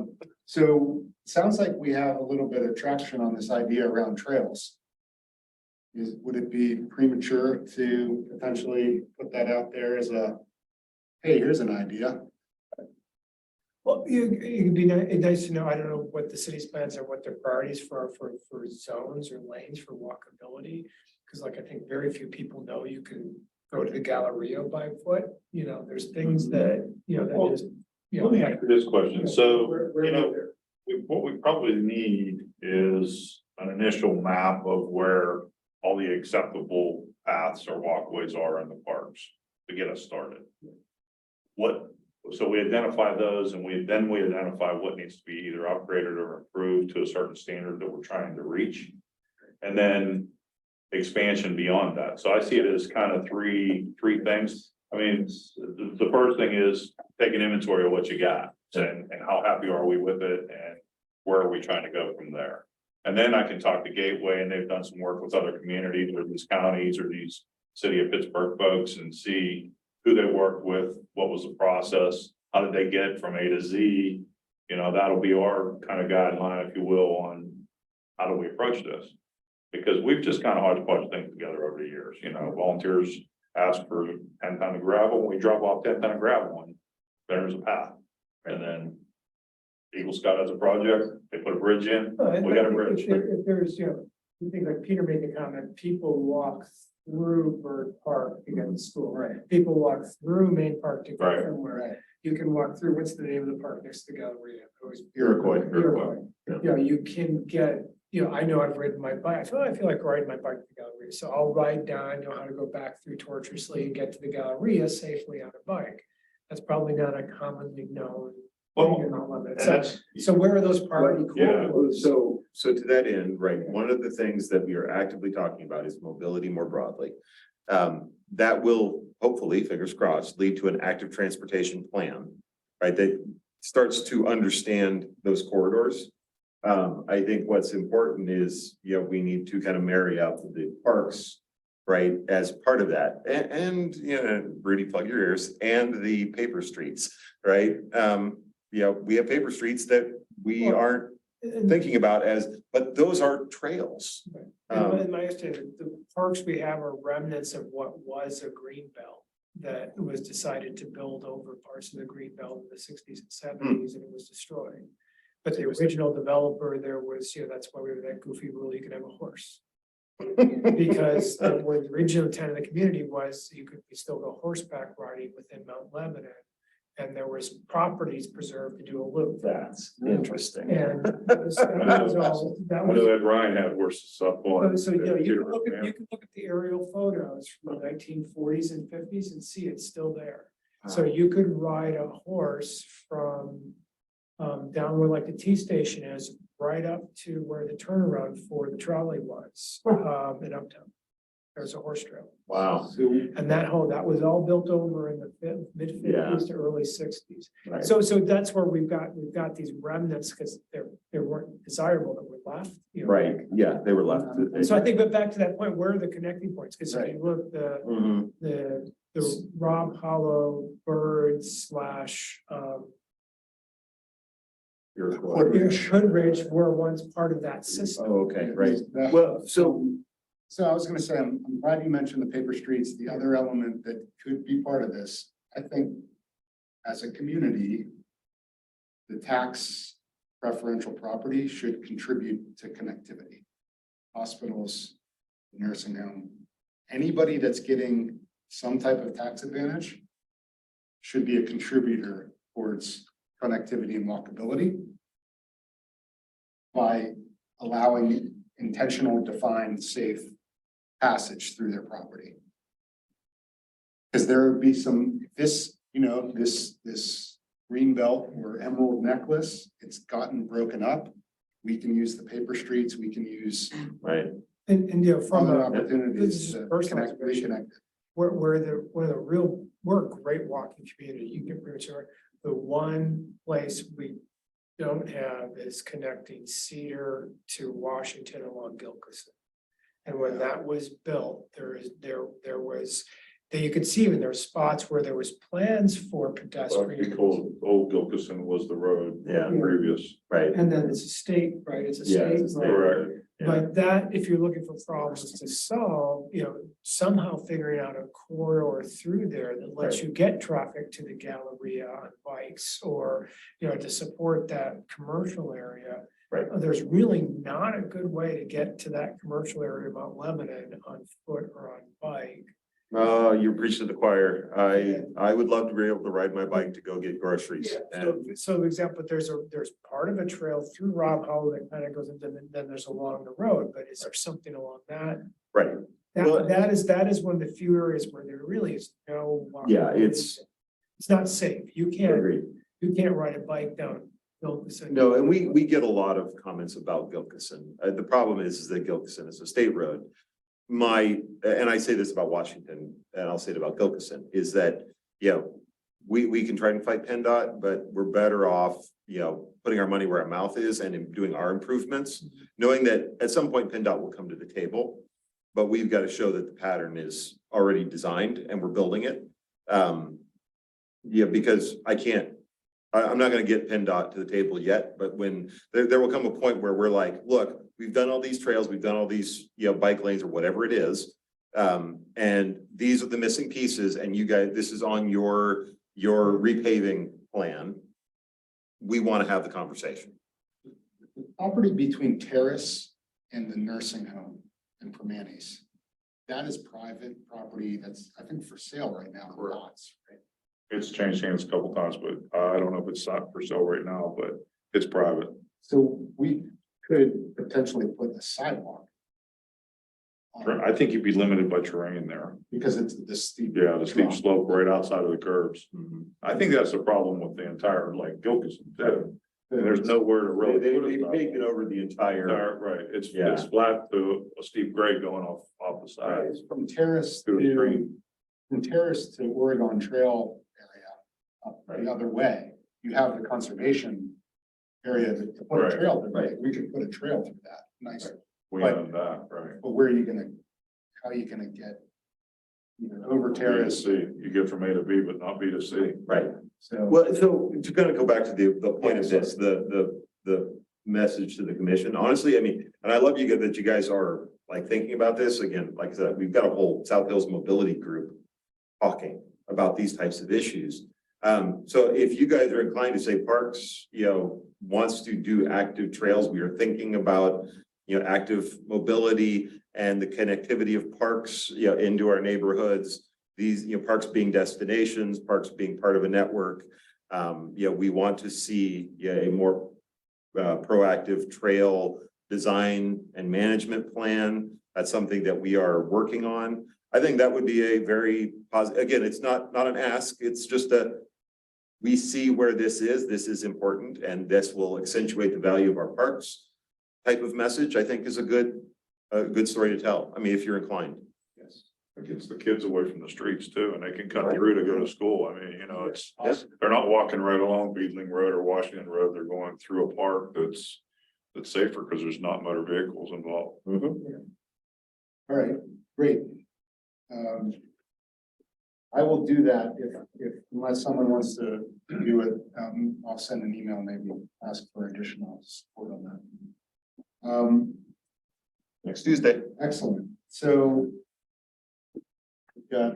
So sounds like we have a little bit of traction on this idea around trails. Would it be premature to potentially put that out there as a, hey, here's an idea? Well, it'd be nice to know, I don't know what the city's plans are, what their priorities for zones or lanes for walkability. Because like, I think very few people know you can go to the Galleria by foot, you know, there's things that, you know, that is. You know, Let me ask you this question. So, you know, what we probably need is an initial map of where all the acceptable paths or walkways are in the parks to get us started. So we identify those and we identify what needs to be either upgraded or improved to a certain standard that we're trying to reach. And then expansion beyond that. So I see it as kind of three things. I mean, the first thing is take an inventory of what you got and how happy are we with it and where are we trying to go from there? And then I can talk to Gateway, and they've done some work with other communities or these counties or these city of Pittsburgh folks and see who they worked with, what was the process, how did they get from A to Z? You know, that'll be our kind of guideline, if you will, on how do we approach this? Because we've just kind of hodgepodge things together over the years, you know, volunteers ask for 10 ton of gravel, we drop off 10 ton of gravel and there's a path. And then Eagle Scout has a project, they put a bridge in, we got a bridge. If there's, you know, I think like Peter made the comment, people walk through Bird Park to get to school, right? People walk through Main Park to Right. go somewhere. You can walk through, what's the name of the park next to the Galleria? Iroquois. You know, you can get, you know, I know I've ridden my bike, I feel like riding my bike to the Galleria, so I'll ride down, I know how to go back through Tortuously and get to the Galleria safely on a bike. That's probably not a commonly known. Well, thing in all of it. and So, that's- so where are those priority Yeah. corridors? So to that end, right, one of the things that we are actively talking about is mobility more broadly. That will hopefully, fingers crossed, lead to an active transportation plan, right? That starts to understand those corridors. I think what's important is, you know, we need to kind of marry up the parks, right, as part of that. And you know, Rudy, plug your ears, and the paper streets, right? You know, we have paper streets that we Well, aren't And- thinking about as, but those are trails. In my understanding, the parks we have are remnants of what was a green belt that was decided to build over parts of the green belt in the sixties and seventies, and it was destroyed. But the original developer, there was, you know, that's why we have that goofy rule, you can have a horse. Because the original intent of the community was you could still go horseback riding within Mount Lebanon. And there was properties preserved to do a loop. That's interesting. And that was all, that I was. know that Ryan had horses up on. So, you know, you can look at the aerial photos from the 1940s and 50s and see it's still there. So you could ride a horse from down where like the T station is, right up to where the turnaround for the trolley was, in Uptown. There's a horse trail. Wow. And that was all built over in the mid Yeah. fifties to early sixties. Right. So that's where we've got these remnants, because they weren't desirable that were left, you know. Right, yeah, they were left. And so I think, but back to that point, where are the connecting points? Because if you look, Mhm. the Rob Hollow birds slash Hoodridge were once part of that system. Oh, okay, right. Well, Well, so I was gonna say, I'm glad you mentioned the paper streets. The other element that could be part of this, I think, as a community, the tax preferential property should contribute to connectivity. Hospitals, nursing home, anybody that's getting some type of tax advantage should be a contributor towards connectivity and walkability by allowing intentional, defined, safe passage through their property. Cause there would be some, this, you know, this green belt or emerald necklace, it's gotten broken up. We can use the paper streets, we can use Right, And you know, from other a, opportunities this is to personal connect, observation. reconnect. one of the real, we're a great walking community, you can pretty sure. The one place we don't have is connecting Cedar to Washington along Gilchrist. And when that was built, there was, that you could see even there were spots where there was plans for pedestrian. Old Gilkison was the road. Yeah. Previous. right. And then it's a state, right, it's a Yeah, state it's a state road. Correct. Yeah. But that, if you're looking for problems to solve, you know, somehow figuring out a corridor through there that lets Right. you get traffic to the Galleria on bikes or, you know, to support that commercial area. Right. There's really not a good way to get to that commercial area of Mount Lebanon on foot or on bike. You're preaching to the choir. I would love to be able to ride my bike to go get groceries. And So the example, there's part of a trail through Rob Hollow that kind of goes into, then there's along the road, but is there something along that? Right, Well- That is one of the few areas where there really is no. walking Yeah, it's- It's not safe. agreed. You can't ride a bike down. Gilchrist. No, and we get a lot of comments about Gilkison. The problem is that Gilkison is a state road. And I say this about Washington, and I'll say it about Gilkison, is that, you know, we can try and fight PennDOT, but we're better off, you know, putting our money where our mouth is and in doing our improvements, knowing that at some point PennDOT will come to the table. But we've got to show that the pattern is already designed and we're building it. Yeah, because I'm not gonna get PennDOT to the table yet, but when there will come a point where we're like, look, we've done all these trails, we've done all these, you know, bike lanes or whatever it is. And these are the missing pieces and you guys, this is on your repaving plan. We want to have the conversation. The property between Terrace and the nursing home in Permanis. That is private property that's, I think, for sale right now. Correct. Lots, right? It's changed hands a couple times, but I don't know if it's not for sale right now, but it's private. So we could potentially put a sidewalk. on- I think you'd be limited by terrain there. Because it's the steep. Yeah, the steep drop. slope right outside of the curbs. I think that's the problem with the entire like Gilkison too. There's nowhere to really. They put a sidewalk. paved it over the entire. Right, it's Yeah. flat to a steep grade going off the side. It's From Terrace To the to, stream. from Terrace to Oregon Trail area, up the other way, you have the conservation area to put a Right, trail, there. Like, we could put a trail through that, nice, We But- own that, right? but where are you gonna, how are you gonna get? You know, over B to Terrace, C, you get from A to B, but not B to C. Right. so. Well, so to kind of go back to the point of this, the message to the commission, honestly, I mean, and I love that you guys are like thinking about this again, like I said, we've got a whole South Hills mobility group talking about these types of issues. So if you guys are inclined to say Parks, you know, wants to do active trails, we are thinking about, you know, active mobility and the connectivity of parks, you know, into our neighborhoods. These, you know, parks being destinations, parks being part of a network. You know, we want to see, yeah, a more proactive trail design and management plan. That's something that we are working on. I think that would be a very positive, again, it's not an ask, it's just we see where this is important, and this will accentuate the value of our parks. Type of message, I think is a good story to tell. I mean, if you're inclined. Yes. It gets the kids away from the streets too, and they can cut through to go to school. I mean, you know, it's, Awesome. they're not walking right along Beedling Road or Washington Road. They're going through a park that's safer because there's not motor vehicles involved. All right, great. I will do that if unless someone wants to do it, I'll send an email, maybe ask for additional support on that. Next Tuesday. Excellent, so. We've got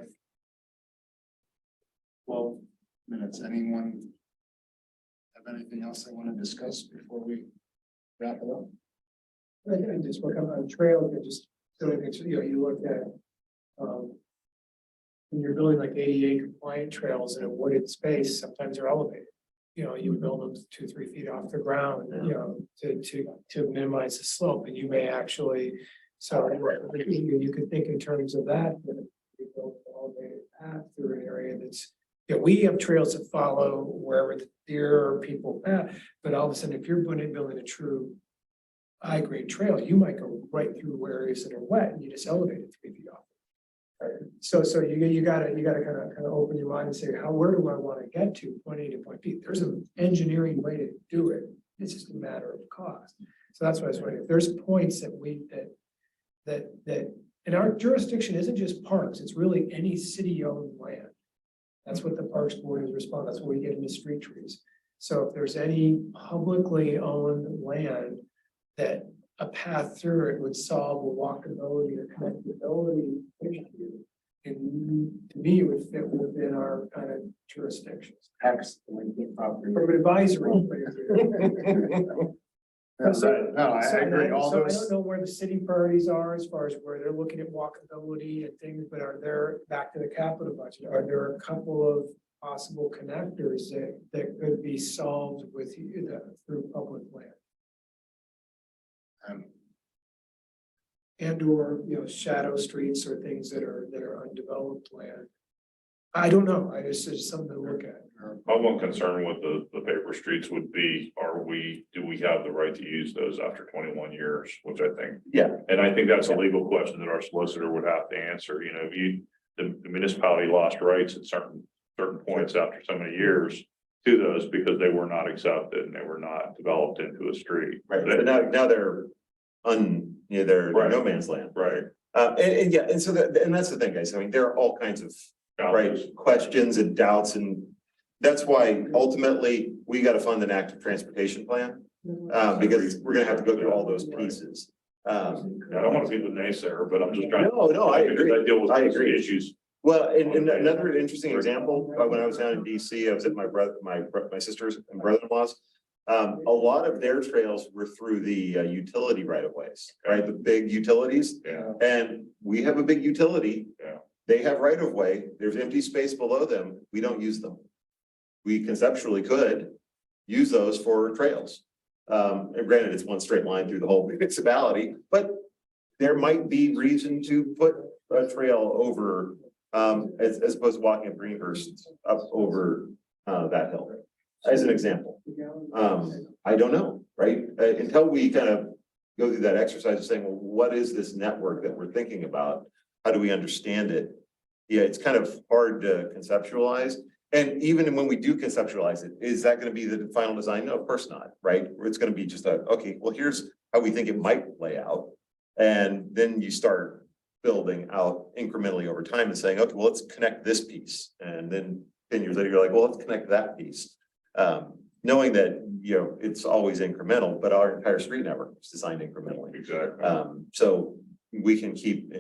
12 minutes, anyone have anything else they want to discuss before we wrap it up? I just look up on trails, I just, so it's, you know, you look at, when you're building like ADA compliant trails in a wooded space, sometimes they're elevated. You know, you build them 2-3 feet off the ground, you know, to minimize the slope, and you may actually, so you could think in terms of that. You build an elevated path through an area that's, yeah, we have trails that follow wherever the deer or people pass, but all of a sudden, if you're building a true high-grade trail, you might go right through areas that are wet and you just elevate it 3 feet off. So you gotta kind of open your mind and say, where do I want to get to, point A to point B? There's an engineering way to do it. It's just a matter of cost. So that's why I was wondering, if there's points that and our jurisdiction isn't just parks, it's really any city-owned land. That's what the Parks Board is responsible. That's where we get into street trees. So if there's any publicly owned land that a path through it would solve a walkability or connectability issue, and to me, it would fit within our kind of jurisdictions. Excellent. From an advisory point of view. No, I agree. All So I those, don't know where the city priorities are as far as where they're looking at walkability and things, but are there, back to the capital budget, are there a couple of possible connectors that could be solved with through public land? And or, shadow streets or things that are undeveloped land. I don't know, it's just something to look at. My one concern with the paper streets would be, do we have the right to use those after 21 years, which I think. Yeah. And I think that's a legal question that our solicitor would have to answer, the municipality lost rights at certain points after so many years to those because they were not accepted and they were not developed into a street. Right, but now they're they're Right. no man's land. Right. And yeah, and so and that's the thing, guys. I mean, there are all kinds of questions and doubts, and that's why ultimately we got to fund an active transportation plan. Because we're gonna have to go through all those pieces. I don't want to be the naysayer, but I'm just trying. No, I because agree. I deal with I those agree. issues. Well, and another interesting example, when I was down in DC, I was at my sisters and brother-in-laws. A lot of their trails were through the utility right of ways, right? The big utilities. Yeah. And we have a big utility. Yeah. They have right of way. There's empty space below them. We don't use them. We conceptually could use those for trails. And granted, it's one straight line through the whole municipality, but there might be reason to put a trail over, as opposed to walking up Greenhurst up over, that hill, as an example. I don't know, right? Until we kind of go through that exercise of saying, well, what is this network that we're thinking about? How do we understand it? Yeah, it's kind of hard to conceptualize. And even when we do conceptualize it, is that going to be the final design? No, of course not, right? Or it's going to be just okay, well, here's how we think it might lay out. And then you start building out incrementally over time and saying, okay, well, let's connect this piece. And then 10 years later, you're like, well, let's connect that piece. Knowing that, it's always incremental, but our entire street network is designed incrementally. Exactly. So we can keep,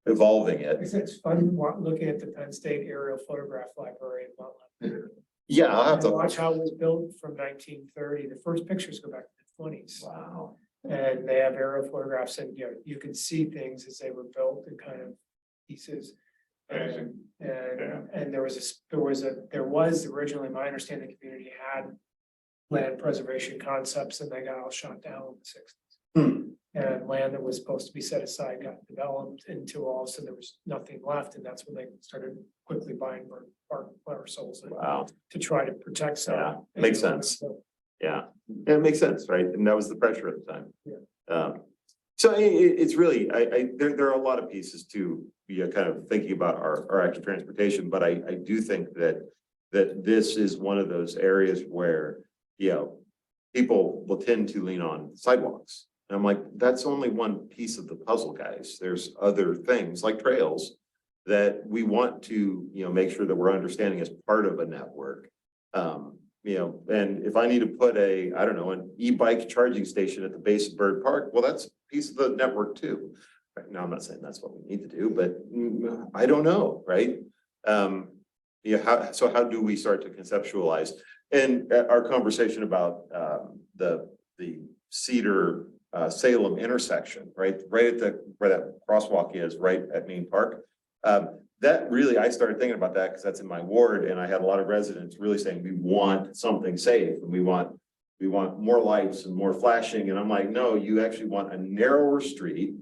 evolving it. It's fun looking at the Penn State aerial photograph library in Rutland. Yeah, I'll have And to watch how it was built from 1930. The first pictures go back to the 20s. Wow. And they have aerial photographs and, you can see things as they were built in kind of pieces. Amazing. And there was originally, my understanding, the community had land preservation concepts and they got all shot down in the 60s. And land that was supposed to be set aside got developed into all, so there was nothing left, and that's when they started quickly buying parcels Wow. to try to protect some. Yeah, makes sense. Yeah, it makes sense, right? And that was the pressure at the time. Yeah. So it's really, there are a lot of pieces to be kind of thinking about our active transportation, but I do think that this is one of those areas where, people will tend to lean on sidewalks. And I'm like, that's only one piece of the puzzle, guys. There's other things like trails that we want to, make sure that we're understanding as part of a network. And if I need to put an e-bike charging station at the base of Bird Park, well, that's a piece of the network too. Right now, I'm not saying that's what we need to do, but I don't know, right? So how do we start to conceptualize? And our conversation about the Cedar Salem intersection, right at where that crosswalk is, right at Main Park. That really, I started thinking about that because that's in my ward, and I had a lot of residents really saying we want something safe and we want more lights and more flashing. And I'm like, no, you actually want a narrower street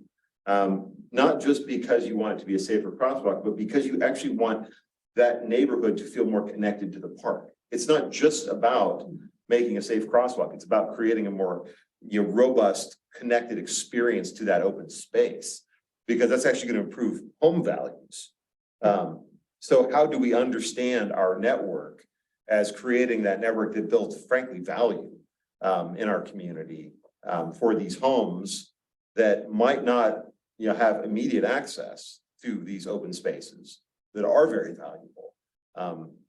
Not just because you want it to be a safer crosswalk, but because you actually want that neighborhood to feel more connected to the park. It's not just about making a safe crosswalk. It's about creating a more, robust, connected experience to that open space. Because that's actually going to improve home values. So how do we understand our network as creating that network that builds, frankly, value in our community for these homes that might not, have immediate access to these open spaces that are very valuable.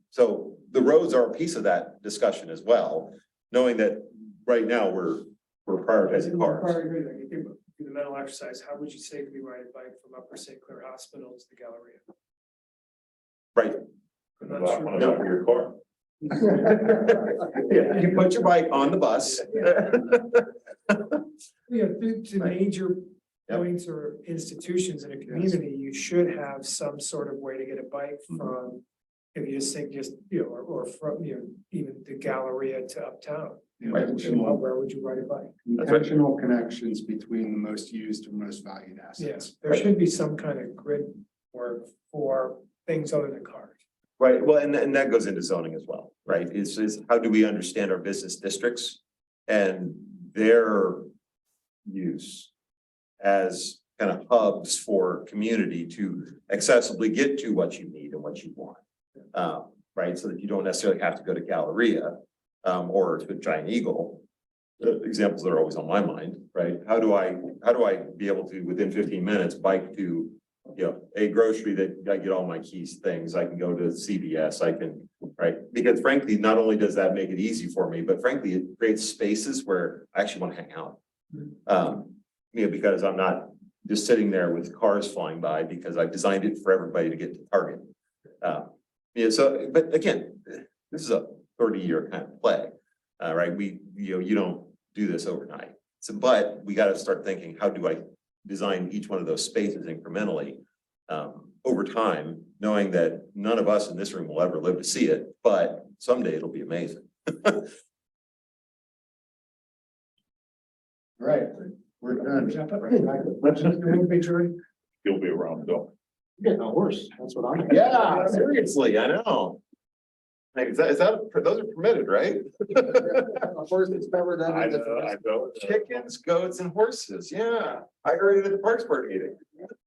So the roads are a piece of that discussion as well, knowing that right now we're prioritizing cars. You can do the mental exercise, how would you safely ride a bike from Upper St. Clair Hospital to the Galleria? Right. I'm not sure. When it's out of your car. Yeah, you put your bike on the bus. To Right. major Yep. points or institutions in a community, you should have some sort of way to get a bike from, if you just think or from, even the Galleria to uptown. Right. Where would you ride a bike? That's right. Intentional connections between the most used and most valued assets. Yes, there should be some kind of grid work for things other than cars. Right, well, and that goes into zoning as well, right? Is how do we understand our business districts and their use as kind of hubs for community to accessibly get to what you need and what you want. Right, so that you don't necessarily have to go to Galleria or to Giant Eagle. The examples that are always on my mind, right? How do I be able to, within 15 minutes, bike to a grocery that I get all my keys things, I can go to CVS, I can, right? Because frankly, not only does that make it easy for me, but frankly, it creates spaces where I actually want to hang out. Because I'm not just sitting there with cars flying by because I've designed it for everybody to get to Target. So, but again, this is a 30-year kind of play, right? You don't do this overnight. So, but we got to start thinking, how do I design each one of those spaces incrementally over time, knowing that none of us in this room will ever live to see it, but someday it'll be amazing. Right, we're done. You'll be around though. Getting a horse, that's what I'm. Yeah, seriously, I know. Like, those are permitted, right? First, it's covered I know. Chickens, goats, and horses, yeah. I heard it at the Parks Board meeting.